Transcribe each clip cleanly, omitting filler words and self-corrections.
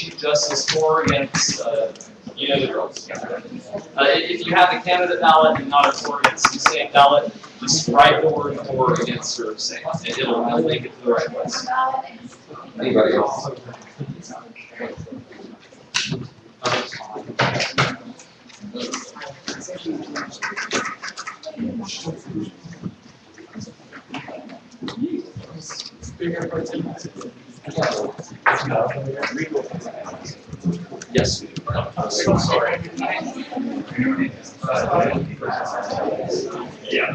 Chief Justice for or against, you know the rules. If you have a candidate ballot and not a for or against the same ballot, just write the word for or against or abstain. It'll make it to the right place. Anybody else? Yes. So sorry. Yeah.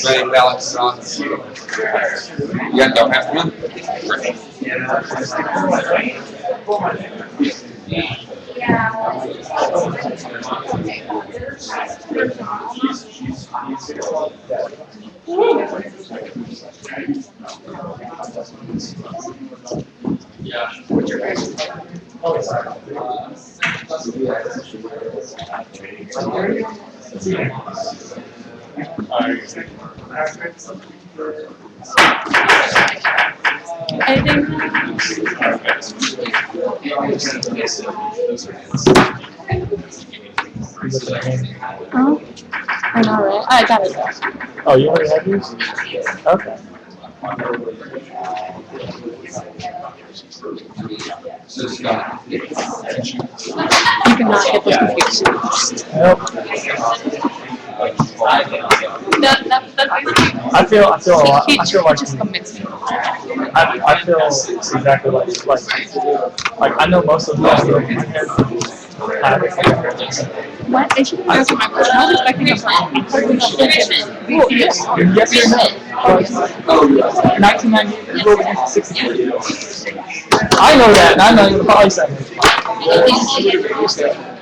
Running balance on. You got no half one? Yeah. Oh, I know, right? I got it. Oh, you already have yours? Okay. You cannot get those confused. Nope. I feel a lot. I feel like I feel exactly like I know most of the What? They should be asking my question. I was expecting a plan. Well, yes. Yes or no? 1990 ruled against 63. I know that, and I'm not even probably saying it.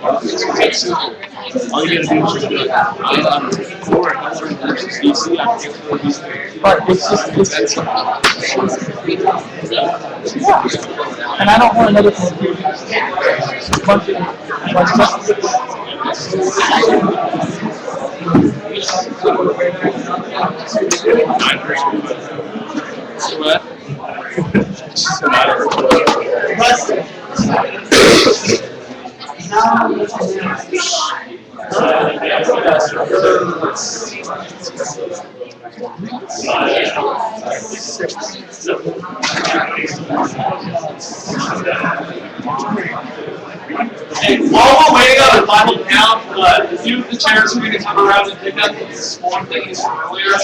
All you gotta do is just be like, for versus DC, But it's just, yeah. And I don't want another bunch of justices. What? Just a matter And while we're waiting on the final count, a few of the chairs are going to come around and pick up this form that is from earlier.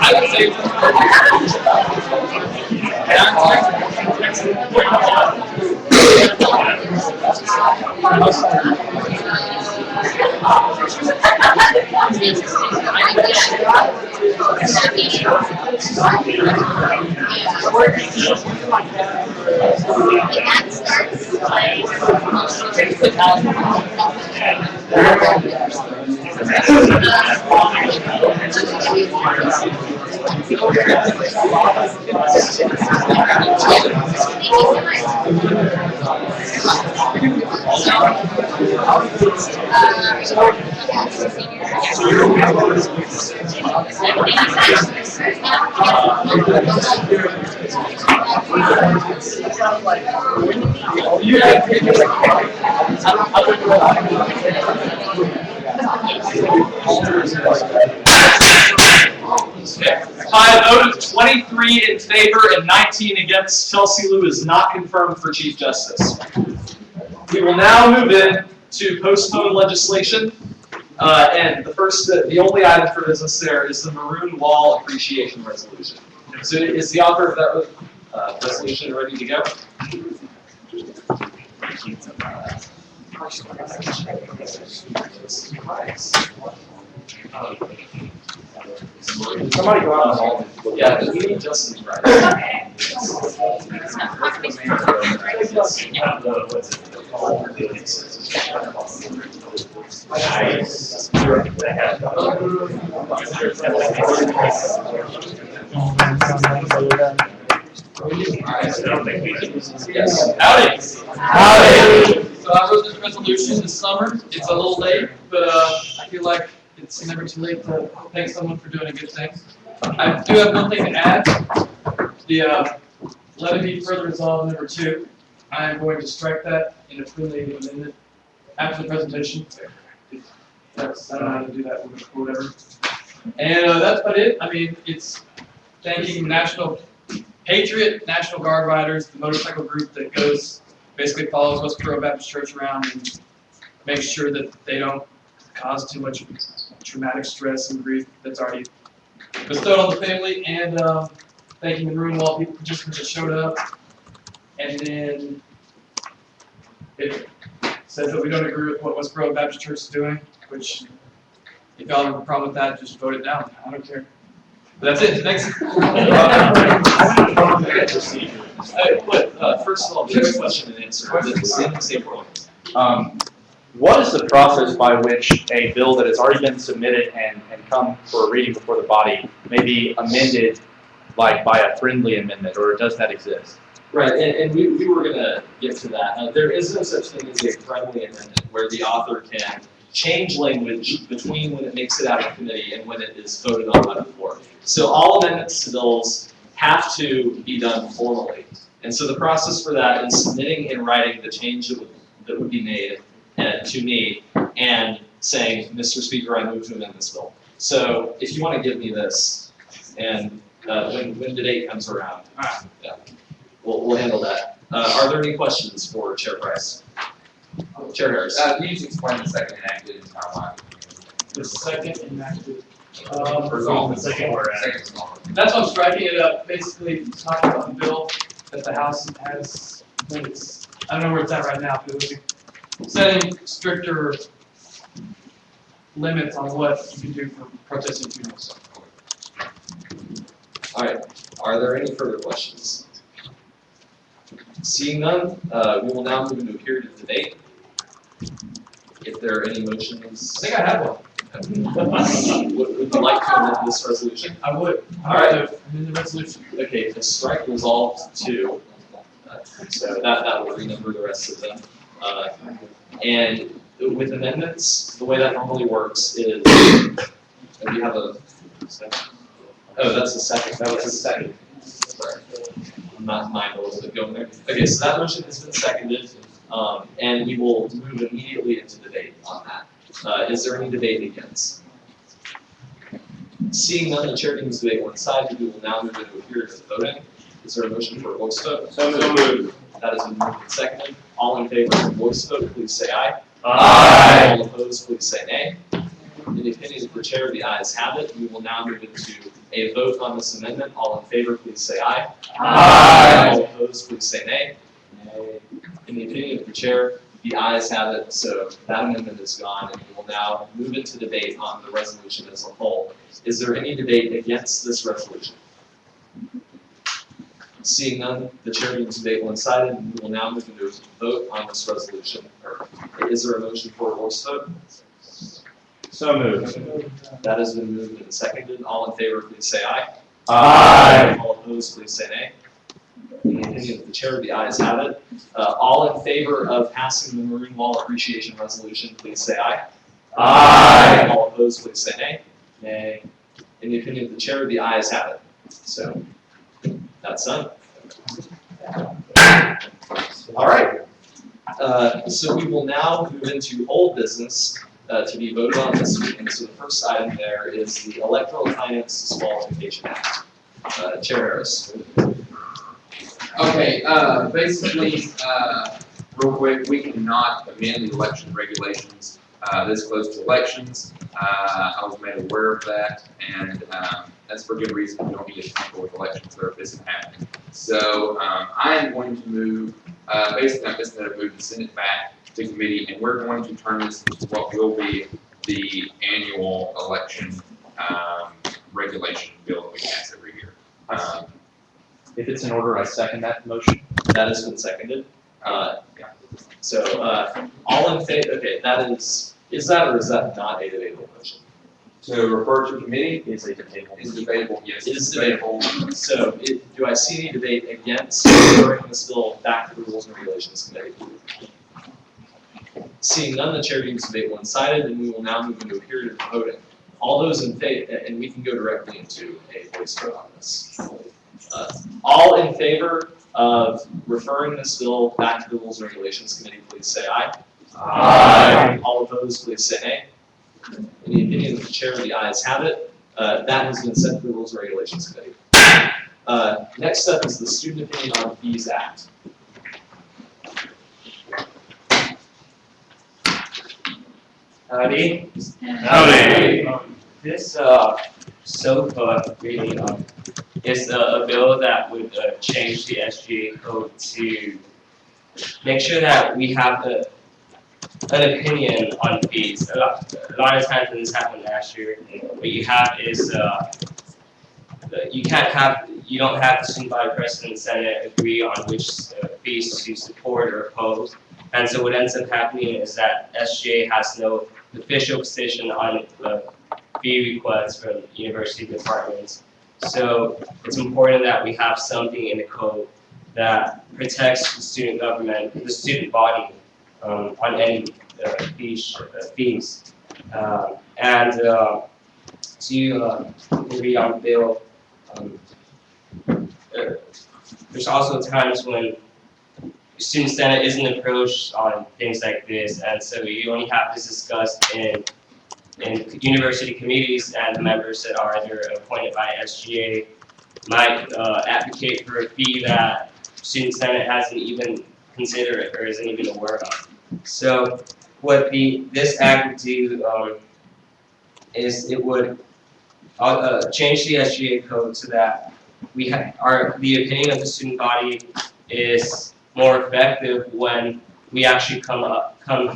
I would say By a vote of 23 in favor and 19 against, Chelsea Liu is not confirmed for Chief Justice. We will now move in to postpone legislation. And the only item for business there is the Maroon Wall Appreciation Resolution. So is the author of that resolution ready to go? Somebody go out in the hall. Yeah, we need Justin's right. Yes. Howdy. So I wrote this resolution this summer. It's a little late, but I feel like it's never too late to thank someone for doing a good thing. I do have one thing to add. The let it be further resolved number 2. I am going to strike that in a friendly amendment after the presentation. I don't know how to do that or whatever. And that's about it. I mean, it's thanking National Guard riders, the motorcycle group that basically follows Westboro Baptist Church around and makes sure that they don't cause too much traumatic stress and grief that's already bestowed on the family, and thanking the Maroon Wall people participants that showed up. And then it says that we don't agree with what Westboro Baptist Church is doing, which if y'all have a problem with that, just vote it down. I don't care. But that's it. Next. First of all, the question and answer. What is the process by which a bill that has already been submitted and come for a reading before the body may be amended, like by a friendly amendment, or does that exist? Right, and we were going to get to that. There is no such thing as a friendly amendment where the author can change language between when it makes it out of committee and when it is voted on by the floor. So all amendments to bills have to be done formally. And so the process for that is submitting in writing the change that would be made to me and saying, Mr. Speaker, I move to amend this bill. So if you want to give me this, and when the date comes around, yeah, we'll handle that. Are there any questions for Chair Price? Chair Harris. Can you just explain the second enacted in timeline? The second enacted. Resolve the second or second. second. That's why I'm striking it up. Basically, talking about the bill that the House has. I think I don't know where it's at right now, but it was setting stricter limits on what you can do for protesting funerals. All right. Are there any further questions? Seeing none, we will now move into a period of debate. If there are any motions. I think I have one. Would you like to amend this resolution? I would. All right. Amend the resolution. Okay, the strike resolved to, so that will renumber the rest of them. And with amendments, the way that normally works is, we have a second. Oh, that's the second. That was the second. Sorry. I'm not mindful of it going there. Okay, so that motion has been seconded, and we will move immediately into debate on that. Is there any debate against? Seeing none, the chair deems debate one side. We will now move into a period of voting. Is there a motion for a voice vote? So moved. That has been moved and seconded. All in favor of a voice vote, please say aye. Aye. All opposed, please say nay. In the opinion of the chair, the ayes have it. We will now move into a vote on this amendment. All in favor, please say aye. Aye. All opposed, please say nay. In the opinion of the chair, the ayes have it, so that amendment is gone, and we will now move into debate on the resolution as a whole. Is there any debate against this resolution? Seeing none, the chair deems debate one-sided, and we will now move into a vote on this resolution. Is there a motion for a voice vote? So moved. That has been moved and seconded. All in favor, please say aye. Aye. All opposed, please say nay. In the opinion of the chair, the ayes have it. All in favor of passing the Maroon Wall Appreciation Resolution, please say aye. Aye. All opposed, please say nay. Nay. In the opinion of the chair, the ayes have it. So, that's done. All right. So we will now move into old business to be voted on this week. And so the first item there is the Electoral Finance Disqualification Act. Chair Harris. Okay, basically, real quick, we cannot amend the election regulations this close to elections. I was made aware of that, and that's for good reason. We don't need to tamper with elections or if this is happening. So I am going to move, basically I'm just going to move the Senate back to committee, and we're going to turn this into what will be the annual election regulation bill that we pass every year. If it's in order, I second that motion. That has been seconded. All in favor, okay, is that or is that not a debatable motion? To refer to committee Is a debatable. is debatable, yes. It is debatable. So do I see any debate against referring this bill back to the Rules and Regulations Committee? Seeing none, the chair deems debate one-sided, and we will now move into a period of voting. All those in favor, and we can go directly into a voice vote on this. All in favor of referring this bill back to the Rules and Regulations Committee, please say aye. Aye. All opposed, please say nay. In the opinion of the chair, the ayes have it. That has been sent to the Rules and Regulations Committee. Next up is the Student Opinion on Fees Act. Howdy. Howdy. This SOFA really is a bill that would change the SGA code to make sure that we have an opinion on fees. A lot of times when this happened last year, what you have is you don't have the student body president and senate agree on which fees to support or oppose. And so what ends up happening is that SGA has no official position on fee requests from university departments. So it's important that we have something in the code that protects the student government, the student body, on any fees. To read on the bill, there's also times when the student senate isn't approached on things like this, and so you only have this discussed in university committees, and the members that are either appointed by SGA might advocate for a fee that student senate hasn't even considered or isn't even aware of. So what this act would do is it would change the SGA code so that the opinion of the student body is more effective when we actually come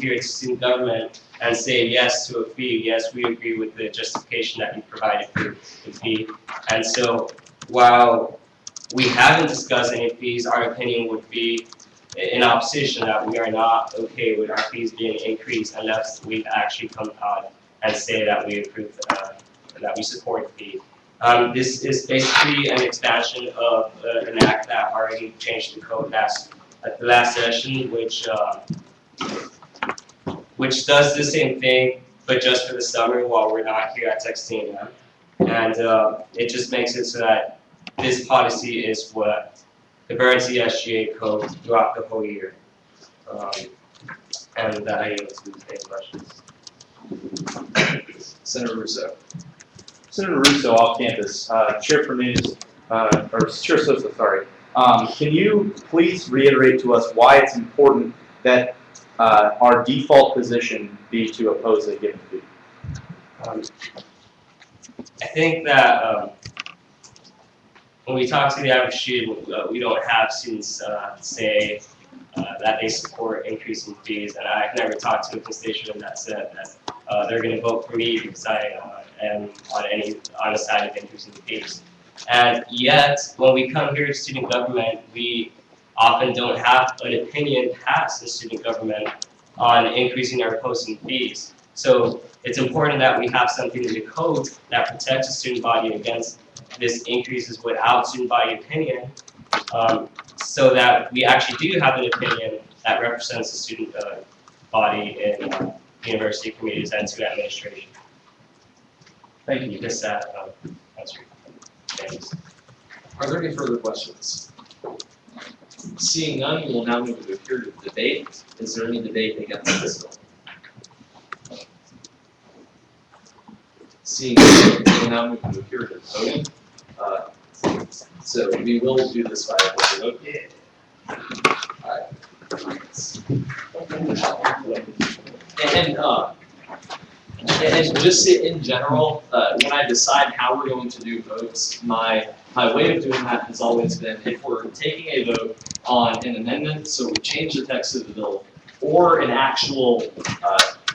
here to student government and say yes to a fee. Yes, we agree with the justification that you provided for the fee. And so while we haven't discussed any fees, our opinion would be in opposition that we are not okay with our fees being increased unless we actually come out and say that we approve, that we support the fee. This is basically an expansion of an act that already changed the code at the last session, which does the same thing, but just for the summer while we're not here at Texas A&M. And it just makes it so that this policy is what governs the SGA code throughout the whole year. And I yield to any questions. Senator Russo. Senator Russo off campus, Chair for News, or Chair Sosa, sorry. Can you please reiterate to us why it's important that our default position be to oppose a given fee? I think that when we talk to the average student, we don't have students say that they support increasing fees, and I've never talked to a constituent that said that they're going to vote for me because I am on the side of increasing the fees. And yet, when we come here to student government, we often don't have an opinion past the student government on increasing or opposing fees. So it's important that we have something in the code that protects the student body against this increases without student body opinion, so that we actually do have an opinion that represents the student body in university committees and to administration. Thank you. Just that answer. Thanks. Are there any further questions? Seeing none, we will now move to a period of debate. Is there any debate against this bill? Seeing none, we will now move to a period of voting. So we will do this by a vote. And And just in general, when I decide how we're going to do votes, my way of doing that has always been if we're taking a vote on an amendment, so we change the text of the bill, or an actual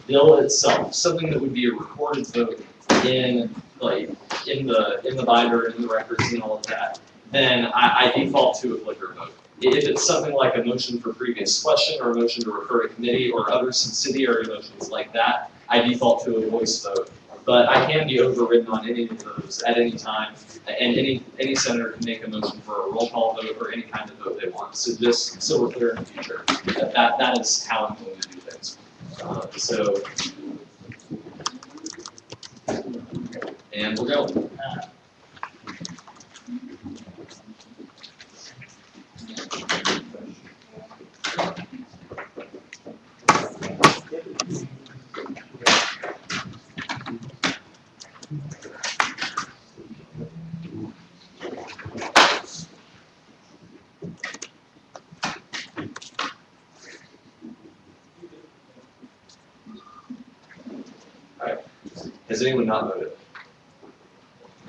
bill itself, something that would be a recorded vote in the binder and in the records and all of that, then I default to a clicker vote. If it's something like a motion for previous question or a motion to refer to committee or other subsidiary motions like that, I default to a voice vote. But I can be overridden on any of those at any time, and any senator can make a motion for a roll call vote or any kind of vote they want. So just so we're clear in the future, that is how I'm going to do things. And we'll go. Has anyone not voted?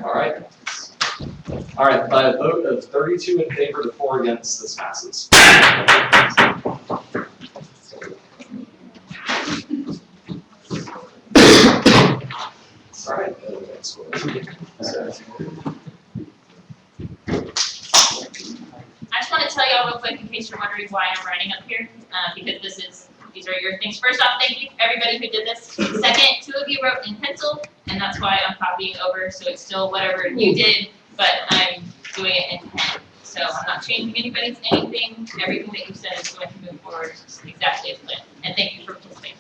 All right. All right, by a vote of 32 in favor to 4 against, this passes. All right. I just want to tell y'all real quick in case you're wondering why I'm writing up here, because these are your things. First off, thank you everybody who did this. Second, 2 of you wrote in pencil, and that's why I'm copying over, so it's still whatever you did, but I'm doing it in pen. So I'm not changing anybody's anything. Everything that you said is going to move forward exactly as planned. And thank you for participating.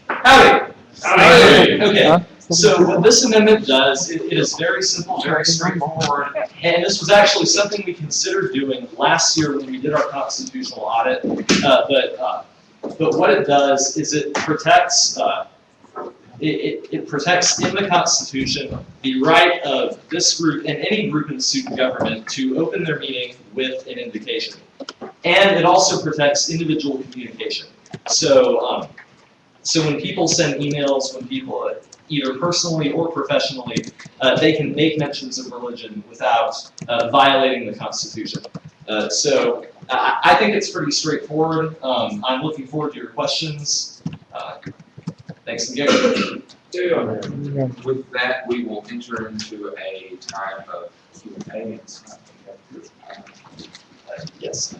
Howdy. Howdy. Okay. So what this amendment does, it is very simple, very straightforward, and this was actually something we considered doing last year when we did our constitutional audit. But what it does is it protects it protects in the Constitution the right of this group and any group in student government to open their meeting with an invocation, and it also protects individual communication. So so when people send emails, when people either personally or professionally, they can make mentions of religion without violating the Constitution. So I think it's pretty straightforward. I'm looking forward to your questions. Thanks again. With that, we will enter into a time of Q&A. Yes.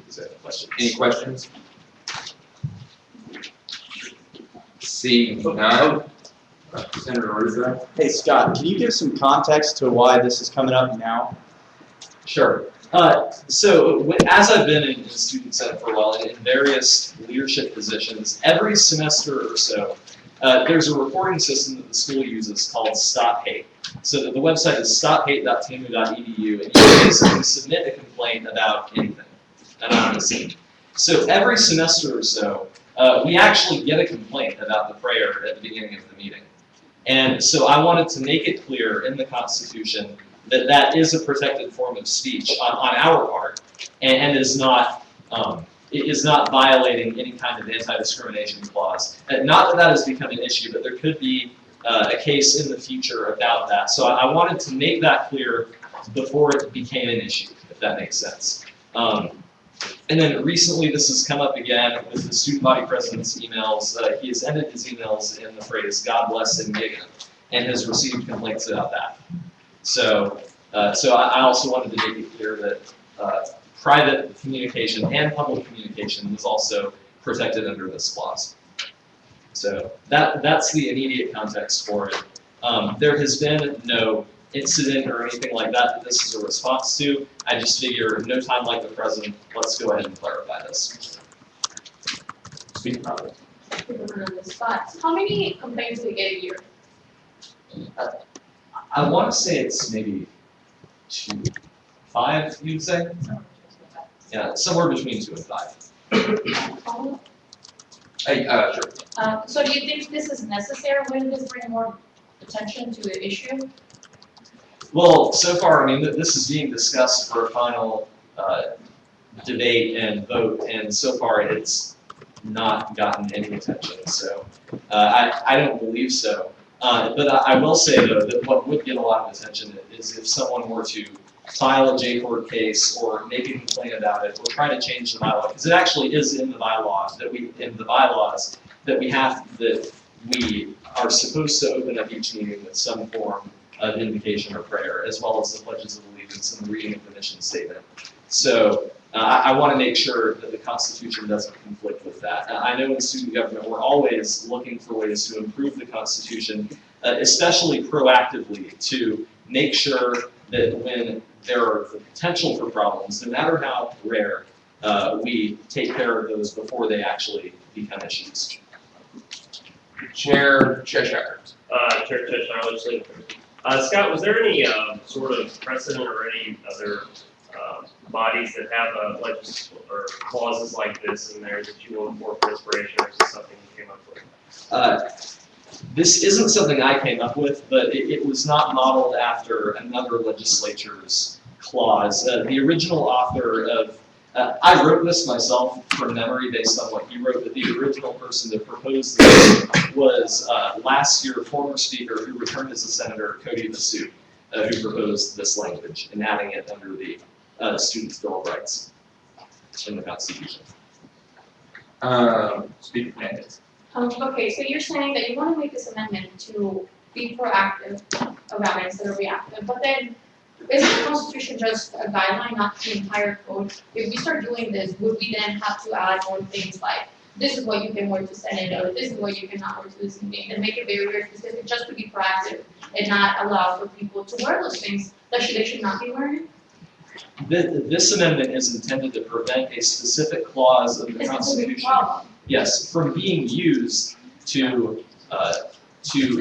Is that a question? Any questions? Seeing none. Senator Russo. Hey, Scott, can you give some context to why this is coming up now? Sure. So as I've been in Student Senate for a while, in various leadership positions, every semester or so, there's a reporting system that the school uses called Stop Hate. So the website is stophate.tamu.edu, and you can basically submit a complaint about anything anonymously. So every semester or so, we actually get a complaint about the prayer at the beginning of the meeting. And so I wanted to make it clear in the Constitution that that is a protected form of speech on our part, and is not violating any kind of anti-discrimination clause. And not that that has become an issue, but there could be a case in the future about that. So I wanted to make that clear before it became an issue, if that makes sense. And then recently this has come up again with the student body president's emails. He has ended his emails in the phrase, "God bless and Giga," and has received complaints about that. So I also wanted to make it clear that private communication and public communication was also protected under this clause. So that's the immediate context for it. There has been no incident or anything like that this is a response to. I just figure no time like the present, let's go ahead and clarify this. Speak about it. put them on the spot. How many complaints do we get a year? I want to say it's maybe 5, you'd say? Yeah, somewhere between 2 and 5. Hey, sure. So do you think this is necessary? Wouldn't this bring more attention to the issue? Well, so far, I mean, this is being discussed for a final debate and vote, and so far it's not gotten any attention, so I don't believe so. But I will say, though, that what would get a lot of attention is if someone were to file a J-court case or make a complaint about it or try to change the bylaw, because it actually is in the bylaws that we are supposed to open up each meeting with some form of invocation or prayer, as well as the pledges of allegiance and the reading of the mission statement. So I want to make sure that the Constitution doesn't conflict with that. I know in student government we're always looking for ways to improve the Constitution, especially proactively, to make sure that when there are the potential for problems, no matter how rare, we take care of those before they actually become issues. Chair Cheshire. Chair Cheshire, legislative. Scott, was there any sort of precedent or any other bodies that have or clauses like this in there that you will for inspiration, or is this something you came up with? This isn't something I came up with, but it was not modeled after another legislature's clause. The original author of, I wrote this myself from memory based on what he wrote, but the original person that proposed this was last year former speaker who returned as a senator, Cody Massoud, who proposed this language and adding it under the Students' Bill of Rights in the Constitution. Speaker Fernandez. Okay, so you're saying that you want to make this amendment to be proactive about it instead of reactive, but then isn't the Constitution just a guideline, not the entire code? If we start doing this, would we then have to add more things like, this is what you can wear to Senate, or this is what you cannot wear to this meeting, and make it very, very specific, just to be proactive and not allow for people to wear those things that they should not be wearing? This amendment is intended to prevent a specific clause of the It's a big Constitution, problem. yes, from being used to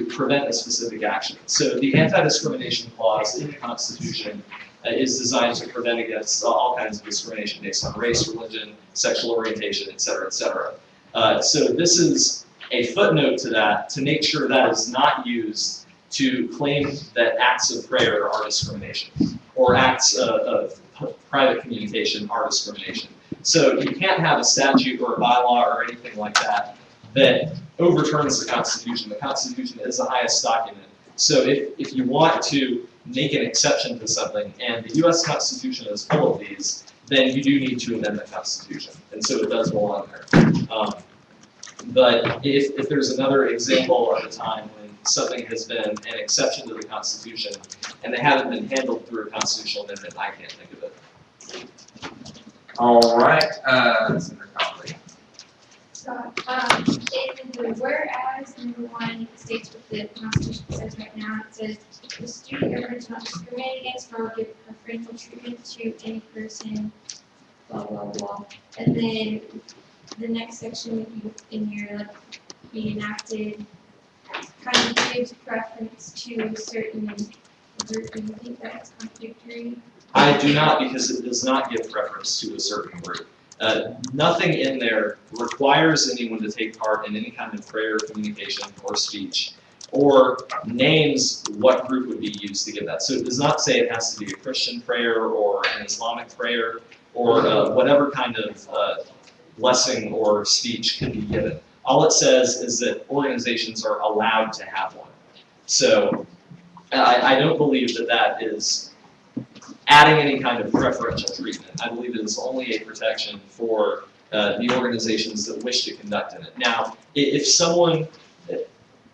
prevent a specific action. So the anti-discrimination clause in the Constitution is designed to prevent against all kinds of discrimination based on race, religion, sexual orientation, et cetera, et cetera. So this is a footnote to that to make sure that is not used to claim that acts of prayer are discrimination or acts of private communication are discrimination. So you can't have a statute or a bylaw or anything like that that overturns the Constitution. The Constitution is the highest document. So if you want to make an exception to something, and the US Constitution is full of these, then you do need to amend the Constitution. And so it does belong there. But if there's another example of a time when something has been an exception to the Constitution and they haven't been handled through a constitutional amendment, I can't think of it. All right, Senator Conley. So, in the whereas number 1 states what the Constitution says right now, it says the student government does not discriminate against nor give preferential treatment to any person, blah, blah, blah. And then the next section in here, like, be enacted, kind of gives preference to a certain group. Do you think that's contradictory? I do not, because it does not give preference to a certain group. Nothing in there requires anyone to take part in any kind of prayer, communication, or speech, or names what group would be used to give that. So it does not say it has to be a Christian prayer or an Islamic prayer or whatever kind of blessing or speech can be given. All it says is that organizations are allowed to have one. So I don't believe that that is adding any kind of preferential treatment. I believe it is only a protection for the organizations that wish to conduct in it. Now, if someone,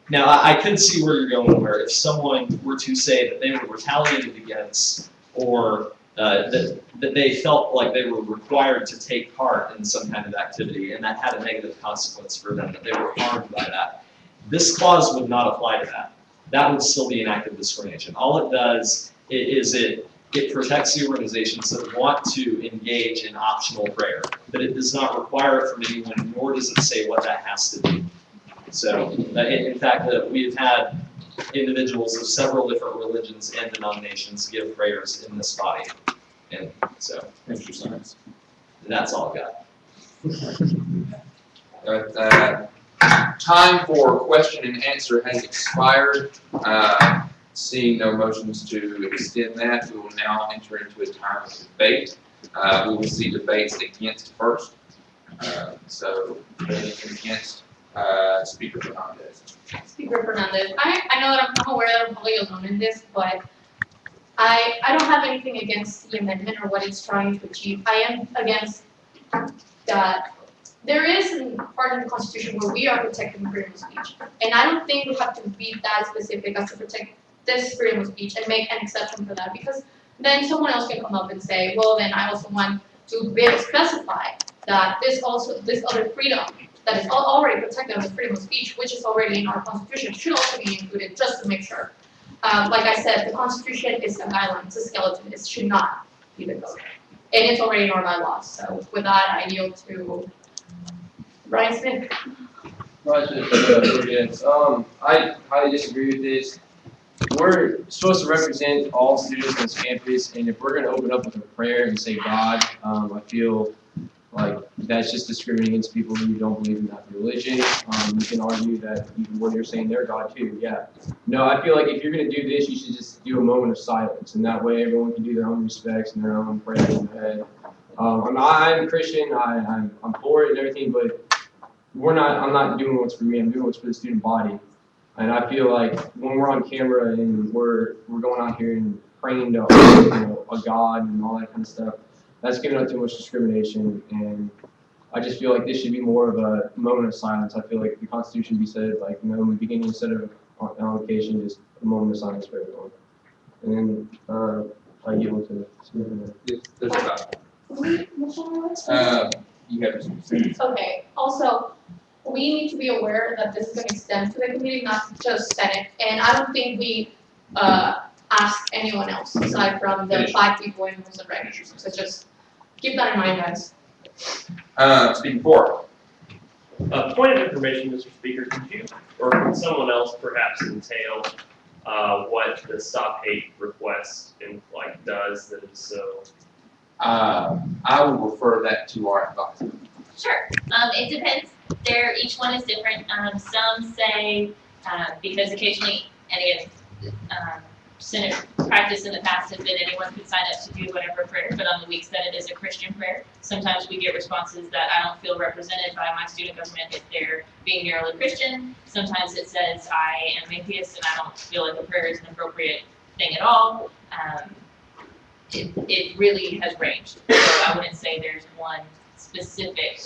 now I could see where you're going, where if someone were to say that they were retaliated against, or that they felt like they were required to take part in some kind of activity, and that had a negative consequence for them, that they were harmed by that, this clause would not apply to that. That would still be an act of discrimination. All it does is it it protects the organizations that want to engage in optional prayer, but it does not require it from anyone, nor does it say what that has to be. So, in fact, we have had individuals of several different religions and denominations give prayers in this body, and so that's all I've got. Time for question and answer has expired. Seeing no motions to extend that, we will now enter into a time of debate. We will see debates against first. So, anything against Speaker Fernandez? Speaker Fernandez, I know that I'm aware that I'm probably alone in this, but I don't have anything against the amendment or what it's trying to achieve. I am against that there is a part in the Constitution where we are protecting freedom of speech. And I don't think we have to be that specific as to protect this freedom of speech and make an exception for that, because then someone else can come up and say, well, then I also want to really specify that this other freedom that is already protected under freedom of speech, which is already in our Constitution, should also be included, just to make sure. Like I said, the Constitution is a guideline, it's a skeleton, it should not be the code. And it's already in our bylaws, so with that, I yield to Brian Smith. I highly disagree with this. We're supposed to represent all students on this campus, and if we're going to open up with a prayer and say God, I feel like that's just discriminating against people who don't believe in that religion. You can argue that even what you're saying, they're God too. Yeah. No, I feel like if you're going to do this, you should just do a moment of silence, and that way everyone can do their own respects and their own prayers in their head. I'm a Christian. I'm for it and everything, but I'm not doing what's for me. I'm doing what's for the student body. And I feel like when we're on camera and we're going out here and praying to a God and all that kind of stuff, that's giving up too much discrimination. And I just feel like this should be more of a moment of silence. I feel like the Constitution be said like in the beginning instead of on occasion, just a moment of silence for everyone. And then I yield to There's about. You have to. Okay, also, we need to be aware that this is going to extend to the community, not just Senate. And I don't think we asked anyone else aside from the 5 people in rules and regulations. So just keep that in mind, guys. Speaking for. Point of information, Mr. Speaker, could you, or could someone else perhaps entail what the Stop Hate request does that is so? I will refer that to our advisor. Sure. It depends. Each one is different. Some say, because occasionally, and again, Senate practice in the past has been anyone can sign up to do whatever prayer, but on the weeks that it is a Christian prayer, sometimes we get responses that I don't feel represented by my student government if they're being narrowly Christian. Sometimes it says I am atheist and I don't feel like a prayer is an appropriate thing at all. It really has ranged. So I wouldn't say there's one specific,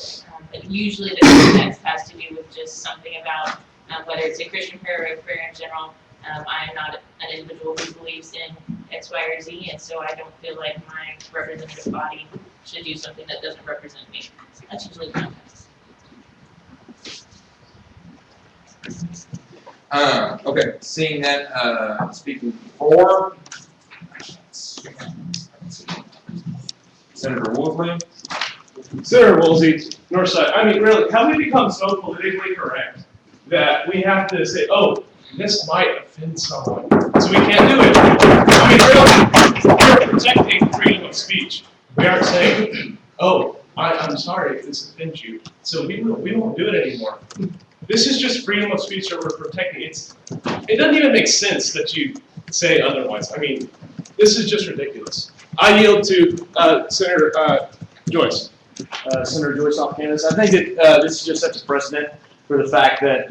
but usually the context has to do with just something about whether it's a Christian prayer or a prayer in general. I am not an individual who believes in X, Y, or Z, and so I don't feel like my representative body should do something that doesn't represent me. So that's usually the context. Okay, seeing that, speaking for Senator Woolsey. Senator Woolsey, Northside. I mean, really, have we become so politically correct that we have to say, oh, this might offend someone, so we can't do it? I mean, really, we're protecting freedom of speech. We aren't saying, oh, I'm sorry if this offends you, so we won't do it anymore. This is just freedom of speech that we're protecting. It doesn't even make sense that you say otherwise. I mean, this is just ridiculous. I yield to Senator Joyce. Senator Joyce off campus. I think that this is just such a precedent for the fact that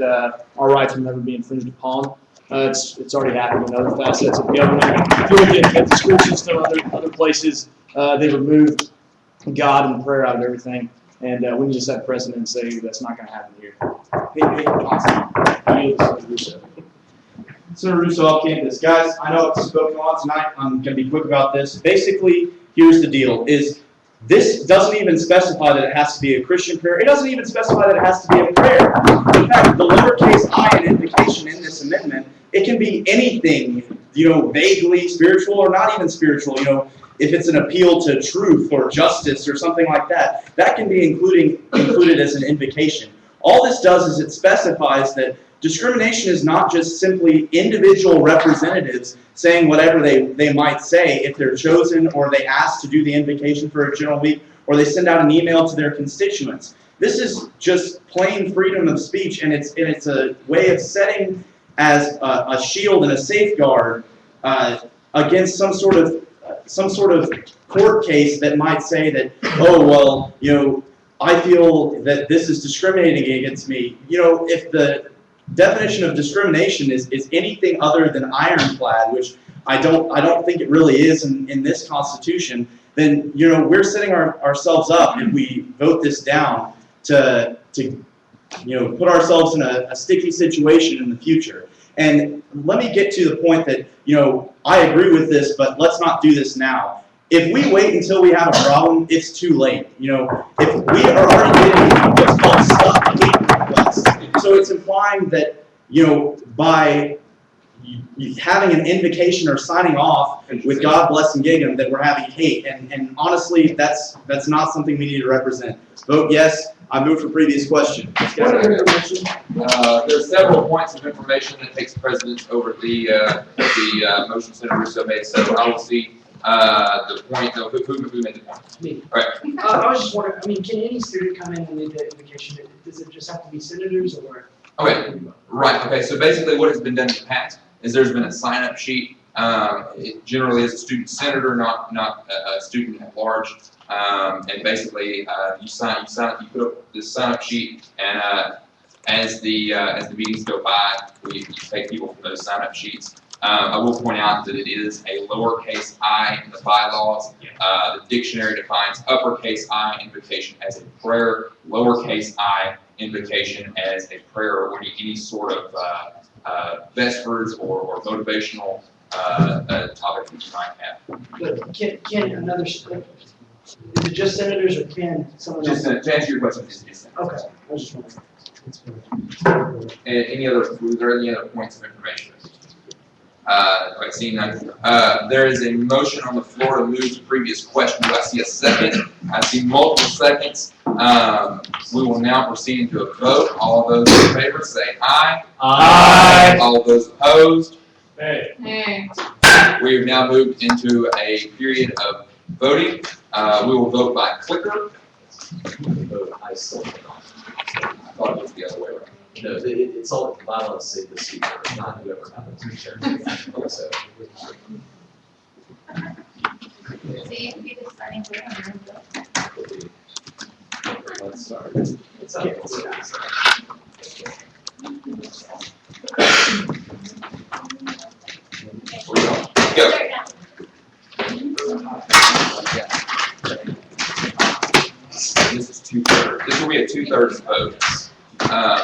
our rights will never be infringed upon. It's already happened in other facets of government. If you look at the school system, other places, they've removed God and prayer out of everything, and we can just set precedent and say that's not going to happen here. Senator Russo off campus. Guys, I know I've spoken a lot tonight. I'm going to be quick about this. Basically, here's the deal, this doesn't even specify that it has to be a Christian prayer. It doesn't even specify that it has to be a prayer. In fact, the lowercase I in invocation in this amendment, it can be anything vaguely spiritual or not even spiritual, if it's an appeal to truth or justice or something like that, that can be included as an invocation. All this does is it specifies that discrimination is not just simply individual representatives saying whatever they might say if they're chosen or they ask to do the invocation for a general week or they send out an email to their constituents. This is just plain freedom of speech, and it's a way of setting as a shield and a safeguard against some sort of court case that might say that, oh, well, I feel that this is discriminating against me. If the definition of discrimination is anything other than ironclad, which I don't think it really is in this Constitution, then we're setting ourselves up if we vote this down to put ourselves in a sticky situation in the future. And let me get to the point that I agree with this, but let's not do this now. If we wait until we have a problem, it's too late. If we are already getting what's called stuck hate requests, so it's implying that by having an invocation or signing off with God bless and Gig'em that we're having hate, and honestly, that's not something we need to represent. Vote yes. I move for previous question. There's several points of information that takes precedence over the motion Senator Russo made, so I will see the point. No, who made the point? Me. Right. I was just wondering, can any student come in and lead the invocation? Does it just have to be senators or? Okay, right, okay, so basically what has been done in the past is there's been a sign-up sheet. It generally is a student senator, not a student at large. And basically, you put up this sign-up sheet, and as the meetings go by, you take people from those sign-up sheets. I will point out that it is a lowercase I in the bylaws. The dictionary defines uppercase I invocation as a prayer, lowercase I invocation as a prayer or any sort of vespers or motivational topic that you might have. But can another, is it just senators or can someone else? Just to answer your question, it's Okay, I was just wondering. were there any other points of information? Right, seeing none. There is a motion on the floor to move the previous question. Do I see a second? I see multiple seconds. We will now proceed into a vote. All those in favor say aye. Aye. All those opposed? Hey. Hey. We have now moved into a period of voting. We will vote by clicker. I still I thought it was the other way around. no, it's all the bylaws say the speaker, not whoever happens to chair. So, So you can be the starting room. let's start. It's up. Go. This is 2/3. This will be a 2/3 vote.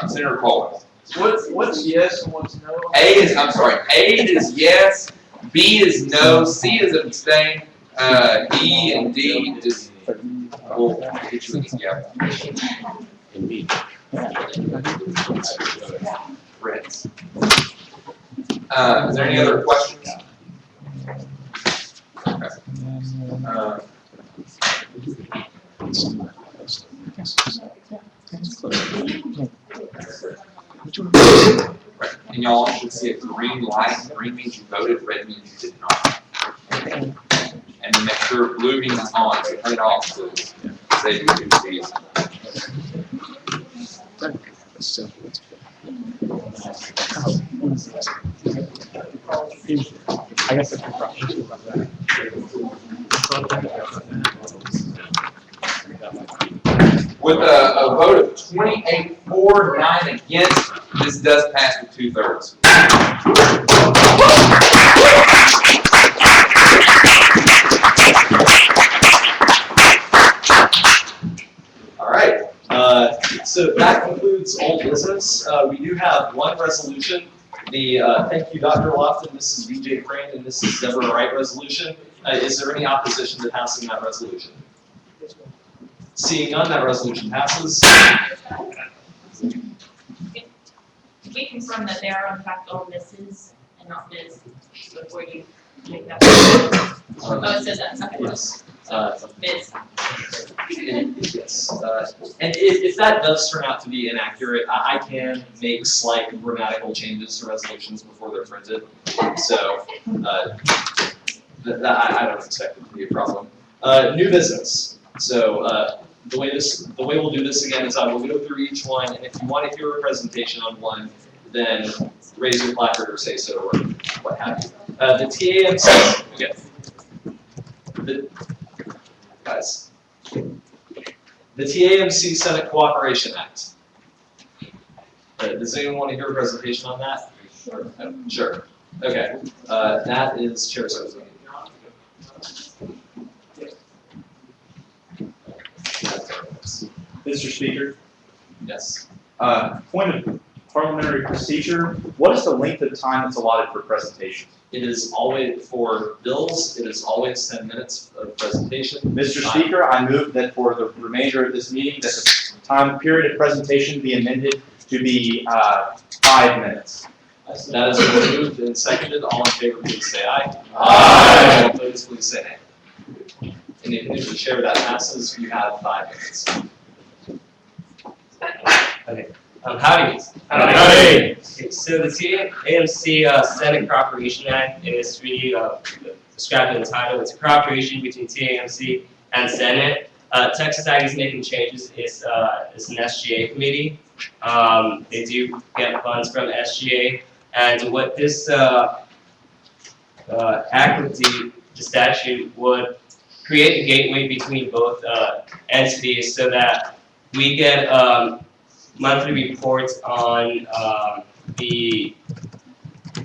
Senator Caldwell. What's yes and what's no? A is yes, B is no, C is abstain, E and D is, we'll get you in these gaps. Friends. Is there any other questions? Okay. Right. And y'all should see a green light. Green means you voted, red means you did not. And then make sure blue means it's on, so turn it off so save you two seats. I guess that's probably about that. With a vote of 28 for, 9 against, this does pass with 2/3. All right, so that concludes old business. We do have one resolution. The thank you, Dr. Lofton. This is VJ Crane, and this is Deborah Wright resolution. Is there any opposition to passing that resolution? Seeing none, that resolution passes. We confirm that they are in fact all misses and not Ms. before you make that. Oh, it says that, okay. Yes. Ms. Yes, and if that does turn out to be inaccurate, I can make slight grammatical changes to resolutions before they're printed. So, I don't expect it to be a problem. New business. So, the way we'll do this again is I will go through each one, and if you want to hear a presentation on one, then raise your placard or say so, or what have you. The TAMC, okay. Guys. The TAMC Senate Cooperation Act. Does anyone want to hear a presentation on that? Sure. Okay. That is Chair Sosa. Mr. Speaker, Yes. point of parliamentary procedure, what is the length of time that's allotted for presentations? It is always, for bills, it is always 10 minutes of presentation. Mr. Speaker, I move that for the remainder of this meeting, that the time period of presentation be amended to be 5 minutes. That is moved and seconded. All in favor, please say aye. Aye. All opposed, please say nay. And if the chair that passes, you have 5 minutes. Okay. Howdy. Howdy. Okay, so the TAMC Senate Cooperation Act is really described in the title. It's a cooperation between TAMC and Senate. Texas Ag is making changes. It's an SGA committee. They do get funds from SGA, and what this act would do, the statute would create a gateway between both entities so that we get monthly reports on the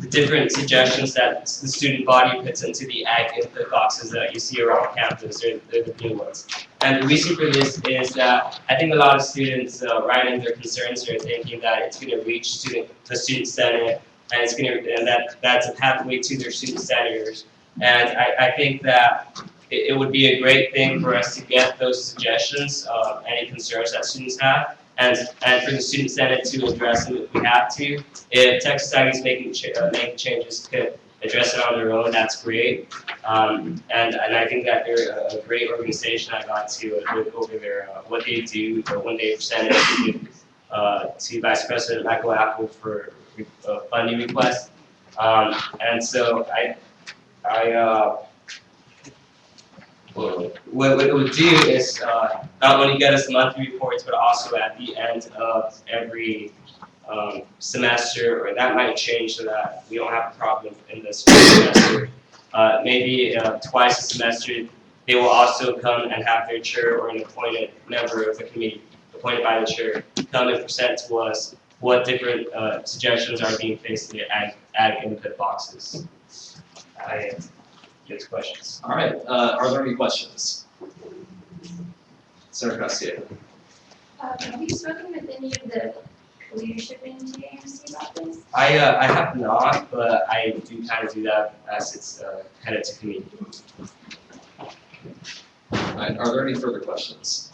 different suggestions that the student body puts into the ag input boxes that you see around campus. They're the new ones. And the reason for this is that I think a lot of students write in their concerns. They're thinking that it's going to reach the student senate, and that's a pathway to their student senators. And I think that it would be a great thing for us to get those suggestions, any concerns that students have, and for the student senate to address them if we have to. If Texas Ag is making changes to address it on their own, that's great. And I think that they're a great organization. I got to look over their what they do when they present it to Vice President Michael Apple for funding requests. And so what it would do is not only get us monthly reports, but also at the end of every semester, or that might change so that we don't have a problem in this semester. Maybe twice a semester, they will also come and have their chair or an appointed member of the committee, appointed by the chair, come and present to us what different suggestions are being placed in the ag input boxes. I get questions. All right. Are there any questions? Senator Garcia. Have you spoken with any of the leadership in TAMC about this? I have not, but I do kind of do that as it's headed to committee. All right. Are there any further questions?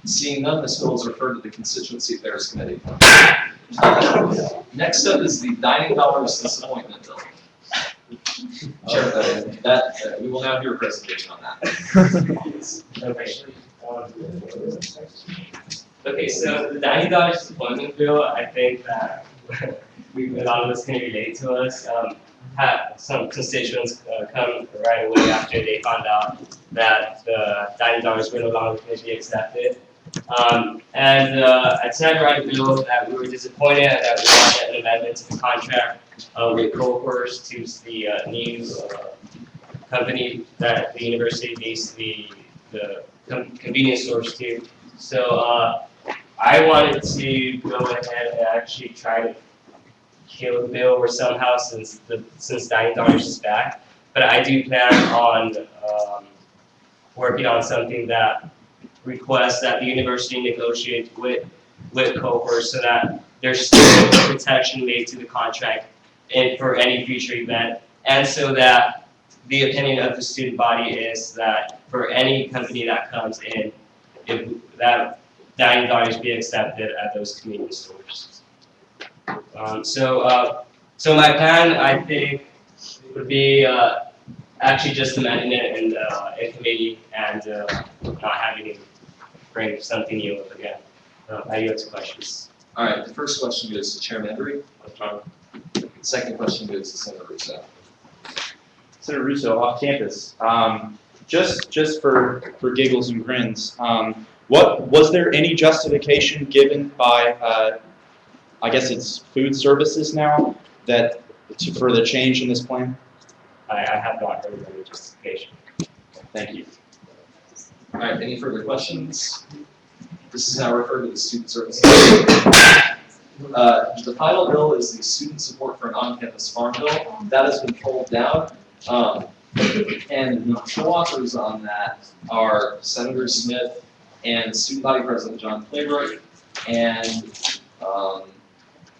Seeing none, this bill is referred to the Constituency Affairs Committee. Next up is the $90 disappointment bill. Chair, we will now hear a presentation on that. Okay, so the $90 disappointment bill, I think that a lot of us can relate to us. Had some constituents come right away after they found out that the $90 were no longer going to be accepted. I decided to write a bill that we were disappointed that we wanted an amendment to the contract with Cohorse to the new company that the university based the convenience stores to. So I wanted to go ahead and actually try to kill the bill or somehow since $90 is back. But I do plan on working on something that requests that the university negotiate with Cohorse so that there's still protection made to the contract and for any future event, and so that the opinion of the student body is that for any company that comes in, if that $90 be accepted at those convenience stores. So my plan, I think, would be actually just amending it in committee and not having to bring something new up again. I do have some questions. All right, the first question goes to Chairman Embry. The second question goes to Senator Russo. Senator Russo, off campus, just for giggles and grins, what was there any justification given by, I guess it's food services now, that for the change in this plan? I have not heard of any justification. Thank you. All right, any further questions? This is now referred to the student services. The final bill is the student support for an on-campus farm bill. That has been pulled down. And the co-authors on that are Senator Smith and Student Body President John Claybrook and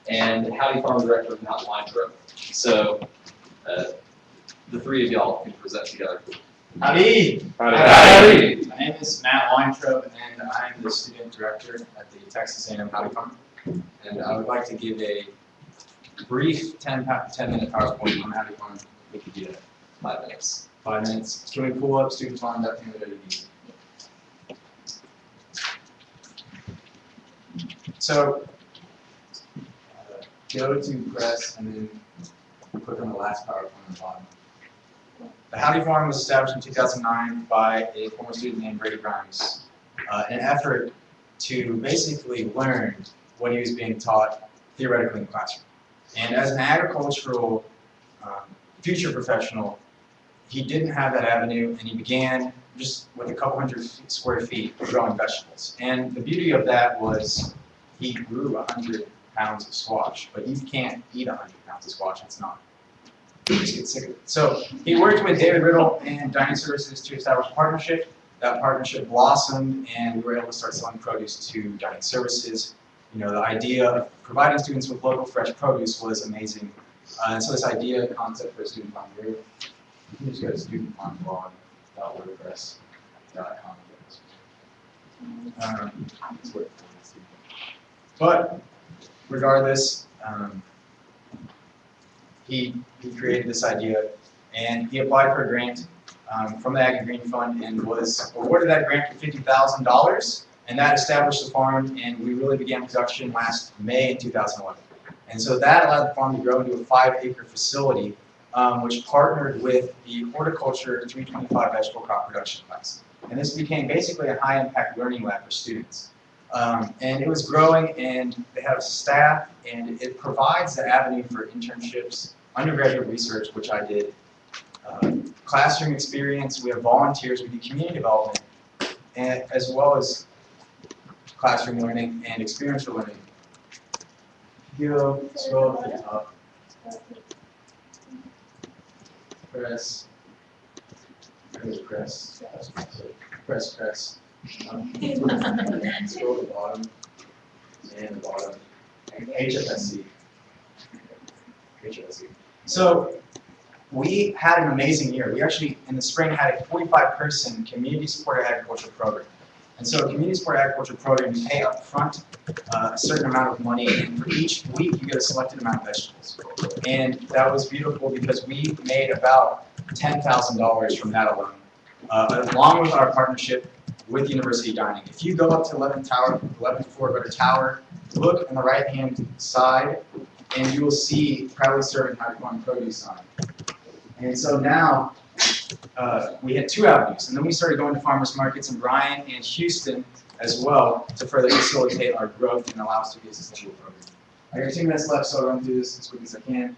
Howdy Farm Director Matt Weintraub. So the three of y'all can present together. Howdy. Howdy. My name is Matt Weintraub, and I'm the student director at the Texas A&M Howdy Farm. And I would like to give a brief 10-minute PowerPoint on Howdy Farm. We could do that. 5 minutes. 5 minutes. Can we pull up student farm? That thing that it So go to press and then click on the last PowerPoint on the bottom. The Howdy Farm was established in 2009 by a former student named Brady Grimes in an effort to basically learn what he was being taught theoretically in the classroom. And as an agricultural future professional, he didn't have that avenue, and he began just with a couple hundred square feet growing vegetables. And the beauty of that was he grew 100 pounds of squash, but you can't eat 100 pounds of squash, it's not. You just get sick of it. So he worked with David Riddle and Dining Services to establish a partnership. That partnership blossomed, and we were able to start selling produce to Dining Services. You know, the idea of providing students with local fresh produce was amazing. And so this idea, concept for a student farm here, you can just go to studentfarmblog.wordpress.com. But regardless, he created this idea, and he applied for a grant from the Ag and Green Fund and was awarded that grant for $50,000, and that established the farm, and we really began production last May in 2011. And so that allowed the farm to grow into a 5-acre facility, which partnered with the Horticulture 325 vegetable crop production class. And this became basically a high-impact learning lab for students. And it was growing, and they have staff, and it provides the avenue for internships, undergraduate research, which I did, classroom experience, we have volunteers, we do community development, and as well as classroom learning and experiential learning. Go, scroll up to the top. Press. Press. Press. Scroll to the bottom. And the bottom. HFSC. So we had an amazing year. We actually, in the spring, had a 45-person community supported agriculture program. And so a community supported agriculture program, you pay up front a certain amount of money, and for each week you get a selected amount of vegetables. And that was beautiful because we made about $10,000 from that alone, along with our partnership with University Dining. If you go up to 11th floor, go to Tower, look on the right-hand side, and you will see Proudly Serving Howdy Farm Produce sign. And so now, we had 2 avenues, and then we started going to farmers markets in Bryan and Houston as well to further facilitate our growth and allow us to be a sustainable program. I got 2 minutes left, so I'll run through this as quick as I can.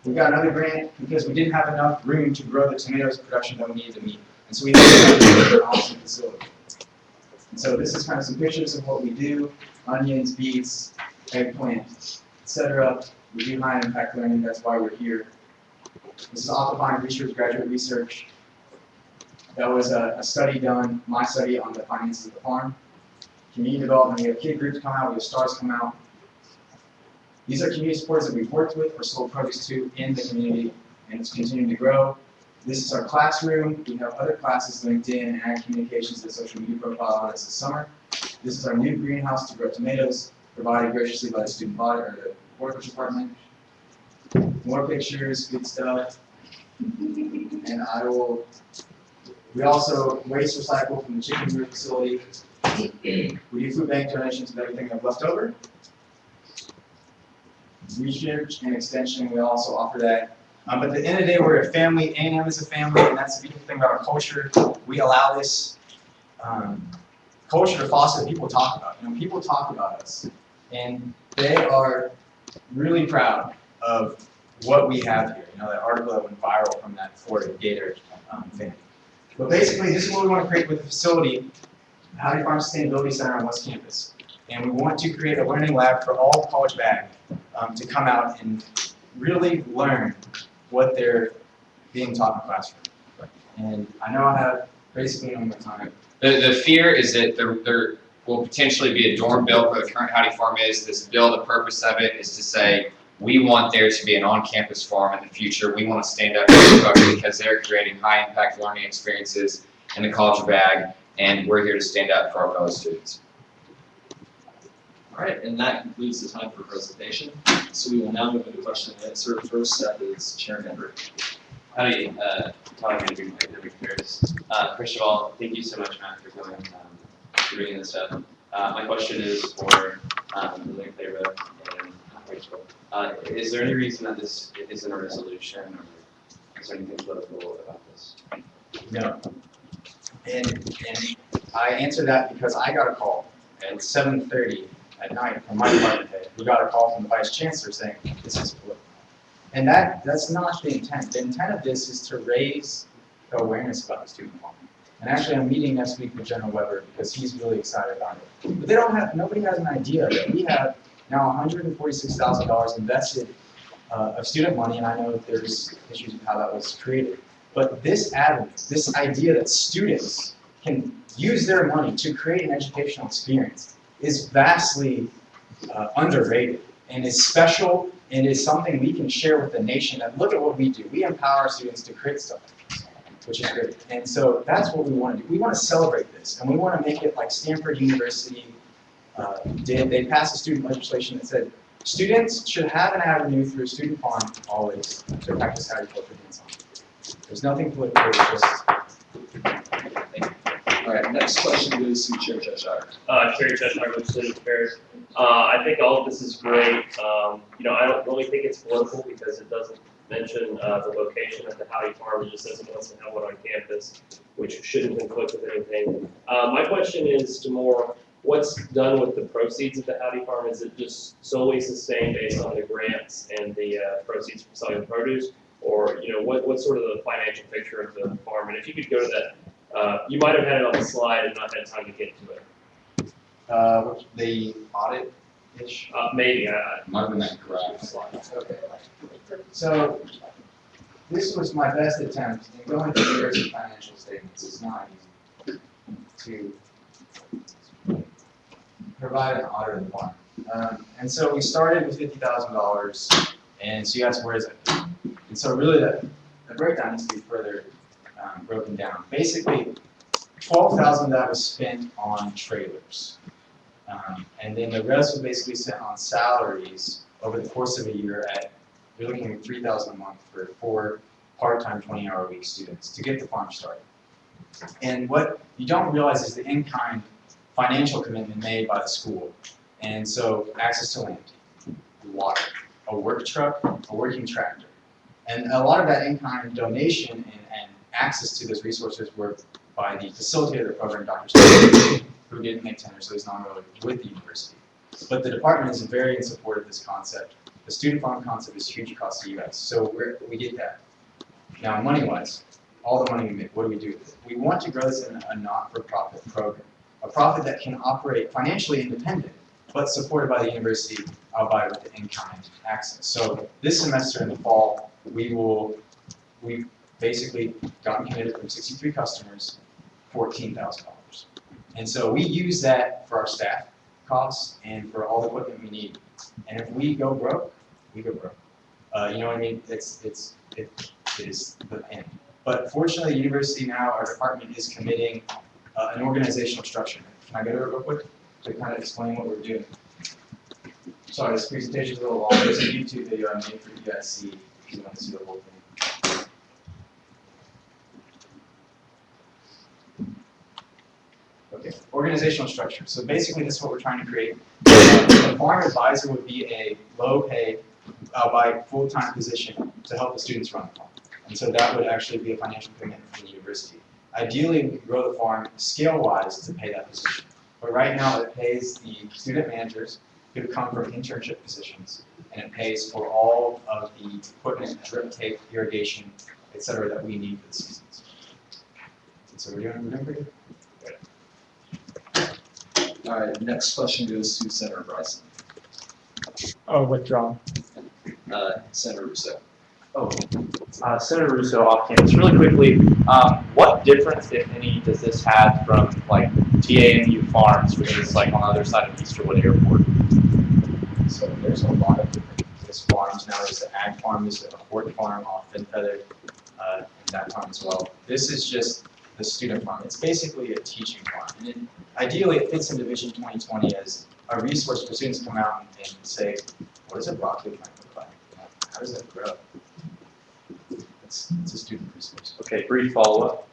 We got another grant because we didn't have enough room to grow the tomatoes production that we needed to meet. And so we needed an awesome facility. And so this is kind of some pictures of what we do: onions, beets, eggplant, etc. We do high impact learning, that's why we're here. This is Occupying Research, graduate research. That was a study done, my study on the finances of the farm. Community development, we have kid groups come out, we have stars come out. These are community supporters that we've worked with or sold produce to in the community, and it's continuing to grow. This is our classroom. We have other classes linked in, ag communications, the social media profile on us this summer. This is our new greenhouse to grow tomatoes, provided graciously by the student body or the horticulture department. more pictures, good stuff. And we also waste recycle from the chicken root facility. We do food bank donations of everything that's left over. Research and extension, we also offer that. But at the end of the day, we're a family. A&M is a family, and that's the beautiful thing about our culture. We allow this culture to foster that people talk about. You know, people talk about us, and they are really proud of what we have here. You know, that article that went viral from that Florida Gator thing. But basically, this is what we want to create with the facility, Howdy Farm Sustainability Center on West Campus. And we want to create a learning lab for all college bag to come out and really learn what they're being taught in the classroom. And I know I have basically no more time. The fear is that there will potentially be a dorm bill where the current Howdy Farm is. This bill, the purpose of it is to say, we want there to be an on-campus farm in the future. We want to stand up for folks because they're creating high-impact learning experiences in the college bag, and we're here to stand up for our fellow students. All right, and that concludes the time for presentation. So we will now move into question and answer. First up is Chair Hendrick. Howdy, Todd Hendrick, Academic Affairs. First of all, thank you so much, Matt, for coming, for bringing this up. My question is for Lily Clara and Rachel. Is there any reason that this isn't a resolution, or is there anything political about this? No. And I answer that because I got a call at 7:30 at night from my department head. We got a call from the vice chancellor saying this is political. And that's not the intent. The intent of this is to raise the awareness about the student farm. And actually, I'm meeting next week with General Weber because he's really excited about it. But nobody has an idea that we have now $146,000 invested of student money, and I know that there's issues with how that was created. But this avenue, this idea that students can use their money to create an educational experience is vastly underrated and is special and is something we can share with the nation that look at what we do. We empower our students to create stuff, which is great. And so that's what we want to do. We want to celebrate this, and we want to make it like Stanford University did. They passed a student legislation that said students should have an avenue through a student farm always to practice agriculture hands-on. There's nothing political, it's just. Thank you. All right, next question goes to Chair Cheshire. Chair Cheshire, Legislative Affairs. I think all of this is great. You know, I don't really think it's political because it doesn't mention the location of the Howdy Farm. It just says it wants to have one on campus, which shouldn't conflict with anything. My question is to more, what's done with the proceeds of the Howdy Farm? Is it just solely sustained based on the grants and the proceeds from selling produce? Or, you know, what's sort of the financial picture of the farm? And if you could go to that, you might have had it on the slide and not had time to get to it. The audit-ish? Maybe. Might have been that graph slide. Okay. So this was my best attempt in going through years of financial statements. It's not easy to provide an audit of the farm. And so we started with $50,000, and so you asked, where is it? And so really the breakdown needs to be further broken down. Basically, $12,000 of that was spent on trailers. And then the rest was basically spent on salaries over the course of a year you're looking at $3,000 a month for 4 part-time 20-hour-a-week students to get the farm started. And what you don't realize is the in-kind financial commitment made by the school. And so access to land, water, a work truck, a working tractor. And a lot of that in-kind donation and access to those resources were by the facilitator of the program, Dr. Stone, who didn't make tenure, so he's not really with the university. But the department is very in support of this concept. The student farm concept is huge across the U.S., so we get that. Now, money-wise, all the money we make, what do we do with it? We want to grow this in a not-for-profit program, a profit that can operate financially independent, but supported by the university, albeit with the in-kind access. So this semester in the fall, we've basically gotten committed from 63 customers, $14,000. And so we use that for our staff costs and for all the equipment we need. And if we go broke, we go broke. You know what I mean? It is the end. But fortunately, the university now, our department is committing an organizational structure. Can I go to it real quick to kind of explain what we're doing? Sorry, this presentation is a little long. There's a YouTube video I made for you guys to see. you want to see the whole thing. Okay, organizational structure. So basically, this is what we're trying to create. The farm advisor would be a low-pay, by full-time position to help the students run the farm. And so that would actually be a financial commitment from the university. Ideally, we could grow the farm scale-wise to pay that position. But right now, it pays the student managers who come from internship positions, and it pays for all of the equipment, drip tape, irrigation, et cetera, that we need for the seasons. And so we're doing pretty good. All right, next question goes to Senator Bryson. Oh, withdrawn. Senator Russo. Senator Russo off campus. Really quickly, what difference, if any, does this have from like TAMU farms, which is like on the other side of Easterwood Airport? So there's a lot of different farms now. There's the ag farm, there's the hort farm off Finfeather, and that farm as well. This is just the student farm. It's basically a teaching farm. And ideally, it fits into Vision 2020 as a resource for students to come out and say, what does a broccoli plant look like? How does that grow? It's a student resource. Okay, brief follow-up.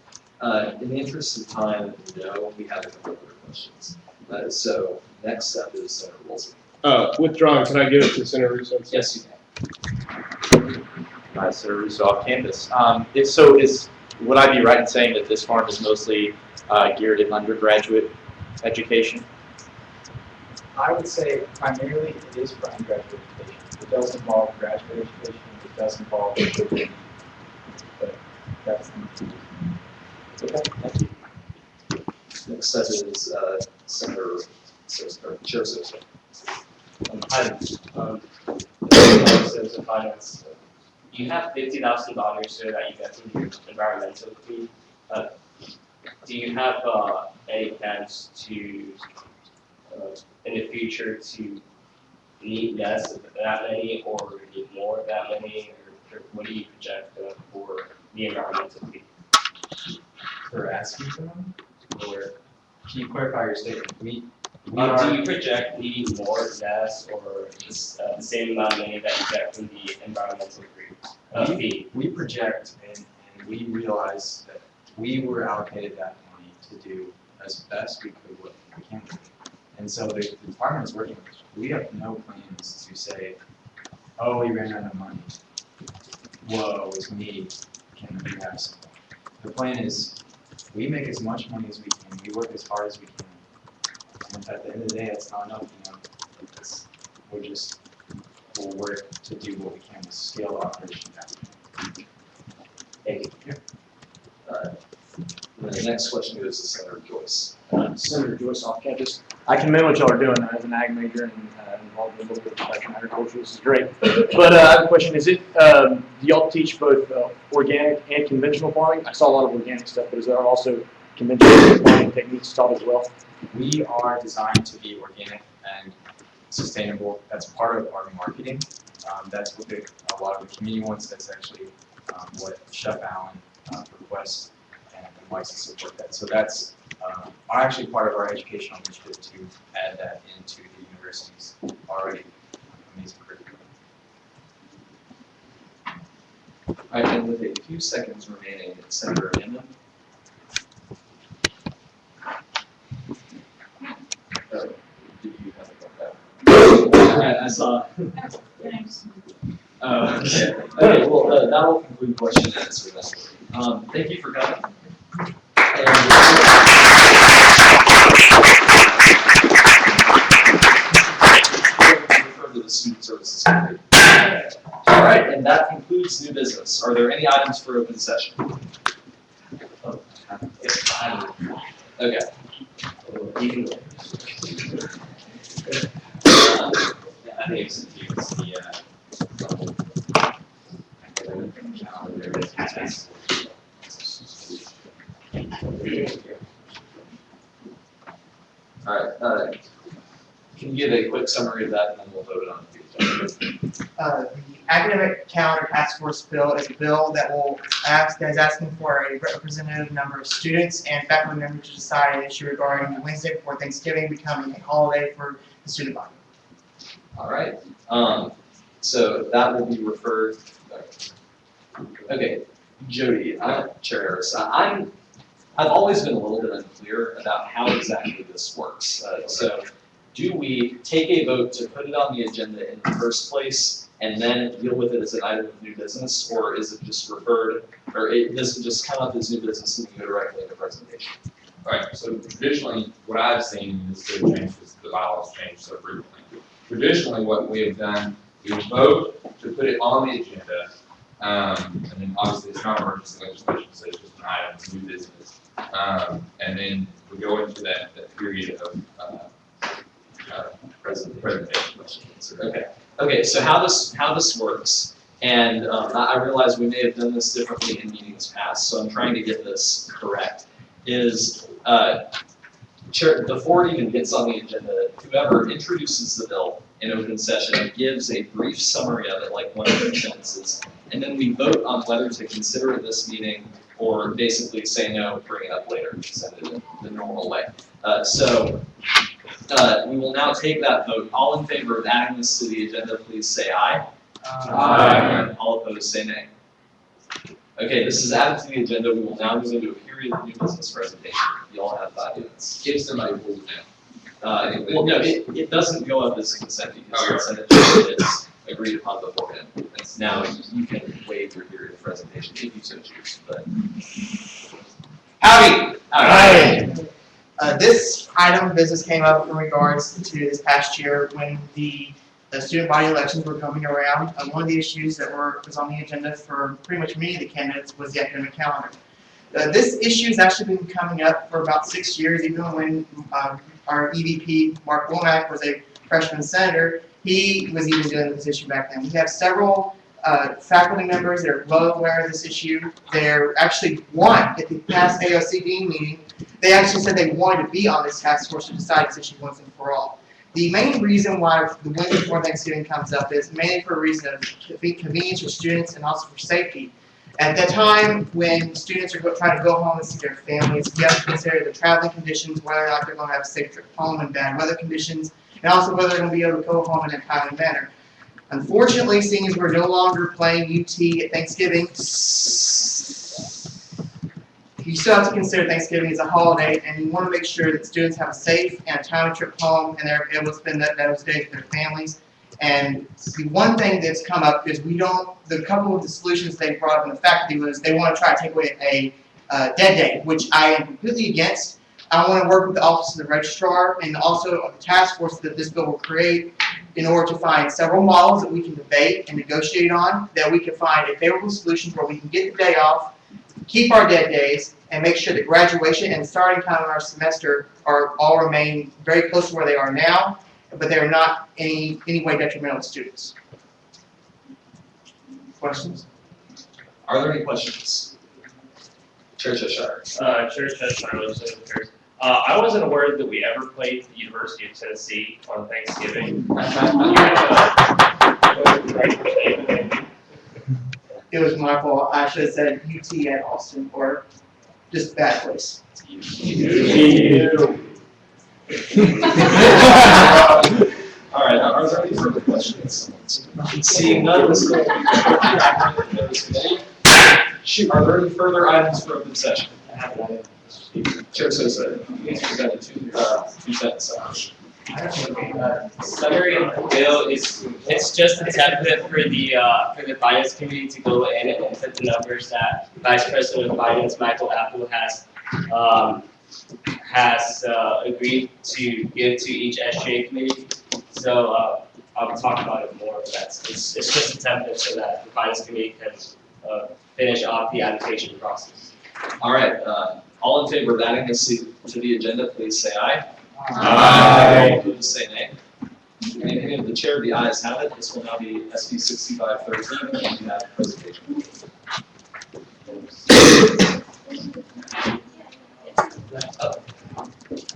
In the interest of time, no, we have a couple other questions. So next up is Senator Woolsey. Withdrawing, can I give it to Senator Russo? Yes, you can. Senator Russo off campus. Would I be right in saying that this farm is mostly geared at undergraduate education? I would say primarily it is for undergraduate education. It does involve graduate education, it does involve education, but that's the Okay, thank you. Next up is Senator Chair Sosa. Citizen finance. You have $50,000 so that you get from your environmental fee. Do you have any plans to, in the future, to need less of that many or need more of that many? Or what do you project for the environmental fee? For asking for them? Or can you clarify your statement? Do you project needing more, less, or the same amount of money that you get from the environmental fee? We project and we realize that we were allocated that money to do as best we could what we can do. And so the department is working with us. We have no plans to say, oh, we ran out of money. Whoa, it's me. Can we have something? The plan is we make as much money as we can. We work as hard as we can. And at the end of the day, it's not enough, we'll work to do what we can to scale the operation down. Thank you. The next question goes to Senator Joyce. Senator Joyce off campus. I commend what y'all are doing as an ag major and involved in a little bit of fashion agriculture. This is great. But I have a question. Is it, do y'all teach both organic and conventional farming? I saw a lot of organic stuff, but is there also conventional farming techniques taught as well? We are designed to be organic and sustainable. That's part of our marketing. That's what a lot of the community wants. That's actually what Chef Allen requests and likes to support that. So that's actually part of our educational initiative to add that into the university's already amazing curriculum. All right, and with a few seconds remaining, Senator Amendment. Did you have a I saw. Okay. Okay, well, that will conclude question and answer then. Thank you for coming. Refer to the student services committee. All right, and that concludes new business. Are there any items for open session? Okay. I think it's the All right, can you give a quick summary of that and then we'll vote it on the The academic calendar task force bill is a bill that will ask, that is asking for a representative number of students and faculty members to decide an issue regarding the Wednesday before Thanksgiving becoming a holiday for the student body. All right, so that will be referred Okay, Jody, Chair Harris, I've always been a little bit unclear about how exactly this works. So, do we take a vote to put it on the agenda in the first place and then deal with it as an item of new business, or is it just referred, or does it just come up as new business and we go directly into presentation? Right, so traditionally, what I've seen is the bylaws change so frequently. Traditionally, what we have done, we vote to put it on the agenda, and then obviously it's not emergency legislation, so it's just an item of new business. And then we go into that period of presentation. Okay, so how this works, and I realize we may have done this differently in meetings past, so I'm trying to get this correct, is before it even gets on the agenda, whoever introduces the bill in open session gives a brief summary of it, like 1 or 2 sentences, and then we vote on whether to consider it this meeting or basically say no, bring it up later, send it in the normal way. We will now take that vote. All in favor of adding this to the agenda, please say aye. Aye. All opposed, say nay. Okay, this is added to the agenda. We will now move into a period of new business presentation. You all have 5 minutes. If somebody pulls it down. Well, no, it doesn't go up as a consent because consent agenda is agreed upon beforehand. It's now you can waive your period of presentation if you so choose. But Howdy. This item of business came up in regards to this past year when the student body elections were coming around. One of the issues that was on the agenda for pretty much many of the candidates was the academic calendar. This issue has actually been coming up for about 6 years, even when our EVP, Mark Womack, was a freshman senator. He was even dealing with this issue back then. We have several faculty members that are well aware of this issue. They're actually one at the past AOCD meeting. They actually said they wanted to be on this task force to decide this issue once and for all. The main reason why the week before Thanksgiving comes up is mainly for a reason of convenience for students and also for safety. At that time, when students are trying to go home and see their families, we have to consider the traveling conditions, whether or not they're going to have a safe trip home in bad weather conditions, and also whether they're going to be able to go home in a timely manner. Unfortunately, seeing as we're no longer playing UT at Thanksgiving, you still have to consider Thanksgiving as a holiday, and you want to make sure that students have a safe and a timely trip home, and they're able to spend those days with their families. And the one thing that's come up is the couple of the solutions they brought up in the faculty was they want to try to take away a dead day, which I am completely against. I want to work with the Office of the Registrar and also the task force that this bill will create in order to find several models that we can debate and negotiate on, that we can find a favorable solution where we can get the day off, keep our dead days, and make sure that graduation and starting time in our semester all remain very close to where they are now, but they're not any way detrimental to students. Questions? are there any questions? Chair Cheshire. Chair Cheshire, legislative affairs. I wasn't aware that we ever played the University of Tennessee on Thanksgiving. It was my fault. I should have said UT at Austin, or just bad place. All right, are there any further questions? Seeing none, this will be Shoot, are there any further items for open session? Chair Sosa, please present a two-sentence Summary of the bill it's just a template for the finance committee to go in and input the numbers that Vice President of Finance Michael Apple has agreed to give to each SGA committee. So I'll talk about it more, but it's just a template so that the finance committee can finish off the application process. All right, all in favor of adding this to the agenda, please say aye. Aye. All opposed, say nay. In the name of the chair, the ayes have it. This will now be SB 6513, and you have the presentation.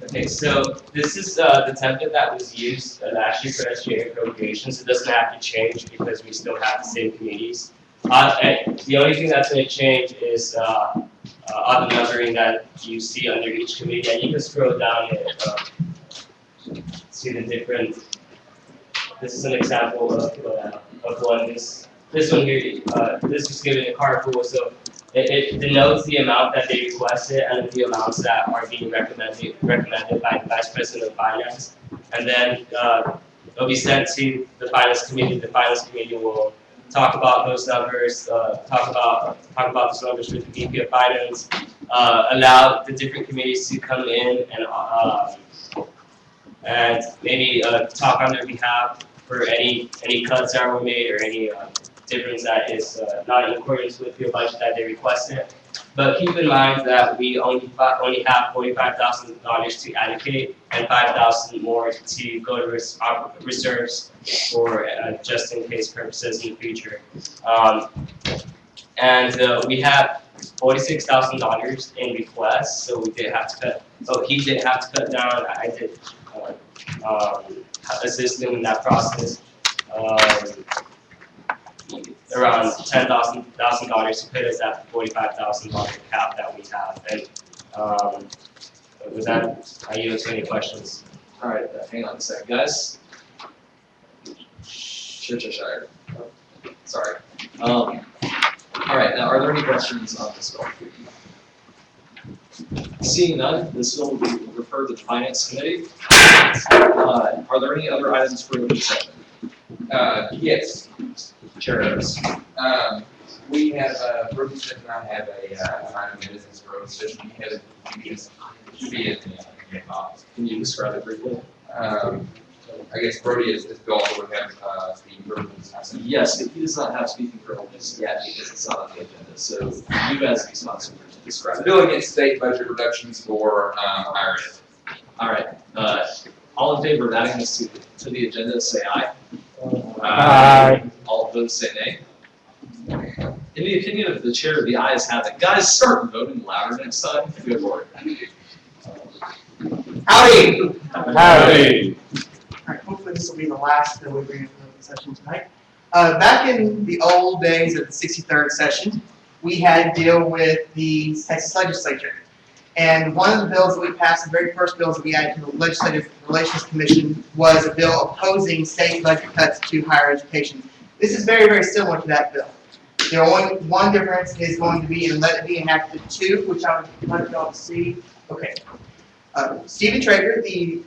Okay, so this is the template that was used last year for SGA appropriations. It doesn't have to change because we still have the same committees. The only thing that's going to change is on the numbering that you see under each committee, and you can scroll down and see the different. This is an example of one. this one here, this was given a card pool, so it denotes the amount that they requested and the amounts that are being recommended by the Vice President of Finance. And then, it'll be sent to the Finance Committee. The Finance Committee will talk about those numbers, talk about those numbers with the VP of Finance, allow the different committees to come in and maybe talk on their behalf for any cuts that were made or any difference that is not in accordance with the budget that they requested. But keep in mind that we only have $45,000 to allocate and $5,000 more to go to reserves for just in case purposes in the future. And we have $46,000 in requests, so we did have to cut. So he did have to cut down. I did assist him in that process. Around $10,000 to put us at the $45,000 cap that we have. And with that, I yield to any questions. All right, hang on a sec, guys. Cheshire. Sorry. All right, now are there any questions on this bill? Seeing none, this bill will be referred to the Finance Committee. Are there any other items for the session? Yes. Chair Harris. We have, Bruce and I have an item of business for open session. We have, should be in the box. Can you describe it briefly? I guess Brody is also would have, speaking privileges. Yes, but he does not have speaking privileges yet because it's not on the agenda, so you guys be responsible to describe It's a it. bill against state budget reductions for, higher ed. All right, all in favor of adding this to the agenda, say aye. Aye. All opposed, say nay. In the opinion of the chair, the ayes have it. Guys, start voting louder next time. Good lord. Howdy! Howdy. Alright, hopefully this will be the last that we bring into the session tonight. Back in the old days of the 63rd session, we had to deal with the Texas legislature. And one of the bills that we passed, the very first bills that we added to the Legislative Relations Commission, was a bill opposing state budget cuts to higher education. This is very, very similar to that bill. The only one difference is going to be in Let It Be Enacted 2, which I would like y'all to see. Okay. Stephen Traeger, the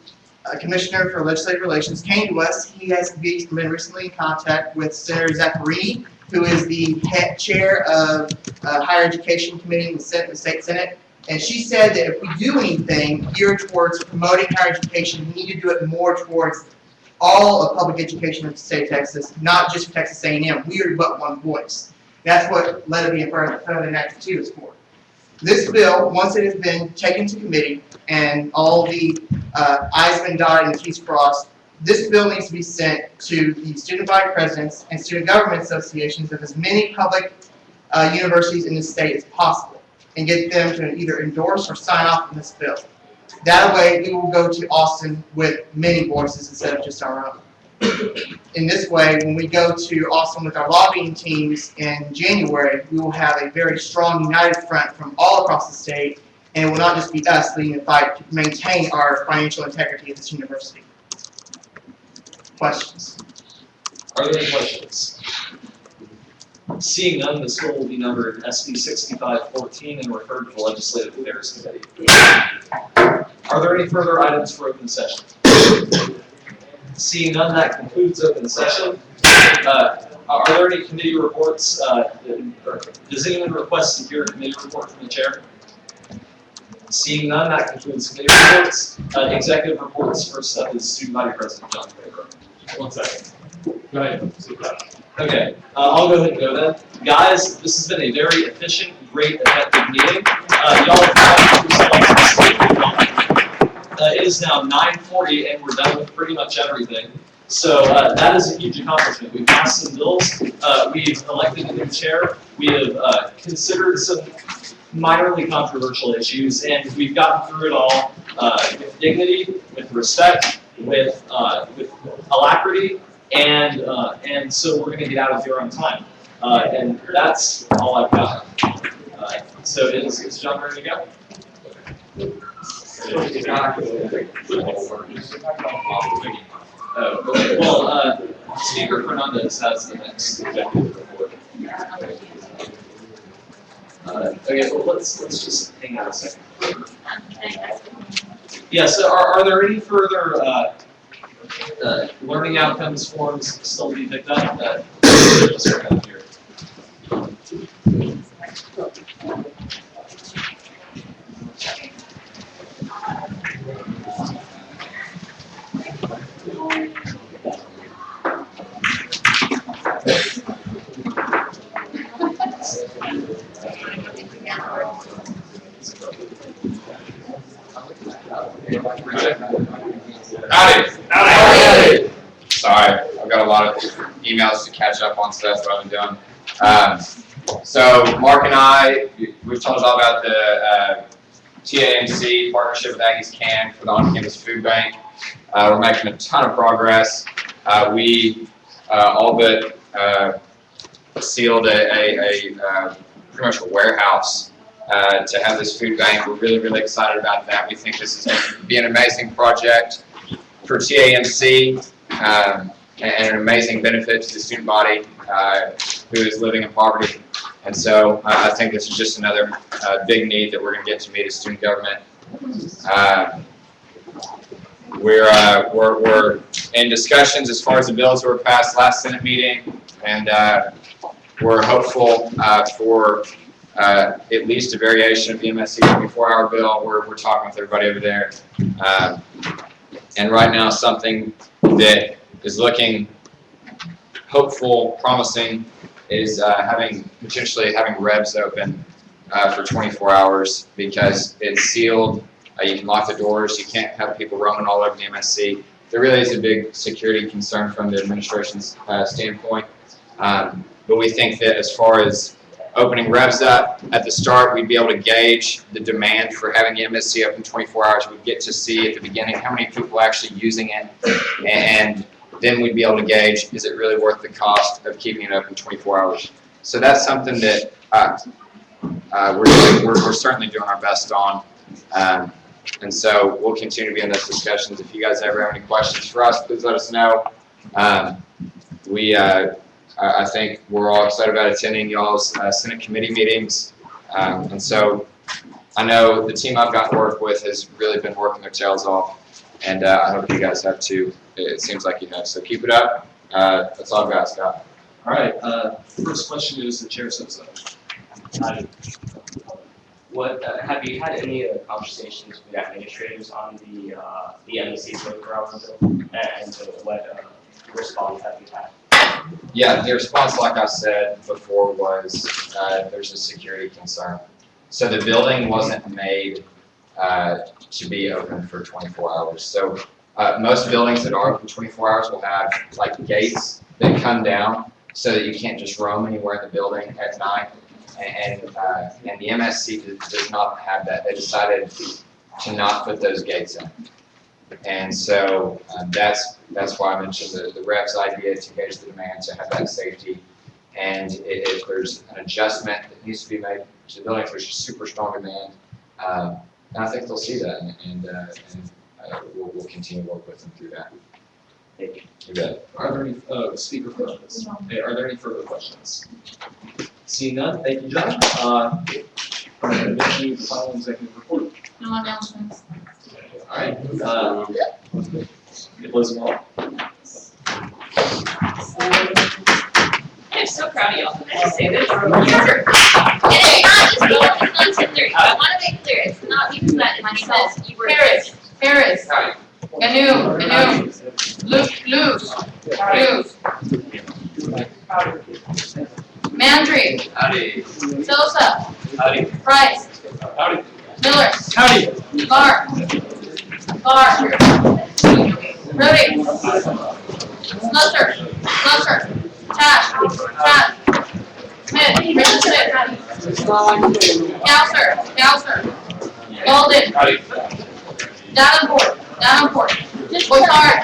Commissioner for Legislative Relations, came to us. He has been recently in contact with Senator Zaccarini, who is the head chair of Higher Education Committee in the State Senate. And she said that if we do anything geared towards promoting higher education, we need to do it more towards all of public education in the state of Texas, not just for Texas A&M. We are but one voice. That's what Let It Be in front of the Act 2 is for. This bill, once it has been taken to committee and all the I's been dotted and T's crossed, this bill needs to be sent to the student body presidents and student government associations of as many public universities in the state as possible, and get them to either endorse or sign off on this bill. That way, we will go to Austin with many voices instead of just our own. In this way, when we go to Austin with our lobbying teams in January, we will have a very strong united front from all across the state, and it will not just be us leading the fight to maintain our financial integrity at this university. Questions? Are there any questions? Seeing none, this bill will be numbered SB 6514 and referred to the Legislative Affairs Committee. Are there any further items for open session? Seeing none, that concludes open session. Are there any committee reports? Does anyone request to hear a committee report from the chair? Seeing none, that concludes committee reports. Executive reports. First up is Student Body President John Faber. 1 second. Go ahead. Okay, I'll go ahead and go then. Guys, this has been a very efficient, great, effective meeting. Y'all have it is now 9:40 and we're done with pretty much everything. So that is a huge accomplishment. We've passed some bills. We've elected a new chair. We have considered some minorly controversial issues, and we've gotten through it all with dignity, with respect, with alacrity. And so we're going to get out of here on time. And that's all I've got. So is John ready to go? Oh, okay. Well, Speaker Fernandez has the next executive report. Okay, well, let's just hang on a second. Yeah, so are there any further learning outcomes forms still to be picked up? Just right up here. Howdy. Sorry, I've got a lot of emails to catch up on, so that's what I'm doing. So Mark and I, we've talked all about the TAMC partnership with Aggies Can for the on-campus food bank. We're making a ton of progress. We all but sealed a pretty much a warehouse to have this food bank. We're really, really excited about that. We think this is going to be an amazing project for TAMC and an amazing benefit to the student body who is living in poverty. And so I think this is just another big need that we're going to get to meet as student government. We're in discussions as far as the bills that were passed last Senate meeting, and we're hopeful for at least a variation of the MSC 24-hour bill. We're talking with everybody over there. And right now, something that is looking hopeful, promising, is potentially having Revs open for 24 hours because it's sealed. You can lock the doors. You can't have people roaming all over the MSC. There really is a big security concern from the administration's standpoint. But we think that as far as opening Revs up at the start, we'd be able to gauge the demand for having the MSC open 24 hours. We'd get to see at the beginning how many people are actually using it, and then we'd be able to gauge, is it really worth the cost of keeping it open 24 hours? So that's something that we're certainly doing our best on. And so we'll continue to be in those discussions. If you guys ever have any questions for us, please let us know. I think we're all excited about attending y'all's Senate committee meetings. And so I know the team I've gotten to work with has really been working their tails off. And I hope you guys have too. It seems like you have. So keep it up. That's all I've got, Scott. All right, first question is the Chair Sosa. Have you had any conversations with administrators on the MSC 24-hour bill, and what response have you had? Yeah, the response, like I said before, was there's a security concern. So the building wasn't made to be open for 24 hours. So most buildings that are open 24 hours will have like gates that come down so that you can't just roam anywhere in the building at night. And the MSC does not have that. They decided to not put those gates in. And so that's why I mentioned the Revs idea, to gauge the demand, to have that safety. And if there's an adjustment that needs to be made to the building, if there's super strong demand, and I think they'll see that, and we'll continue to work with them through that. Thank you. You bet. Are there any speaker questions? Okay, are there any further questions? Seeing none, thank you, John. I'm going to issue the final executive report. No announcements. All right. You close them all. I'm so proud of y'all. I just say this. It's not just me. It's not 10:30. I want to make clear. It's not because that it's because you were. Paris. Ganu. Luz. Mandry. Howdy. Sosa. Howdy. Price. Howdy. Miller. Howdy. Barr. Rudy. Slusser. Tash. Smith. Gausser. Golden. Davenport. Boisard.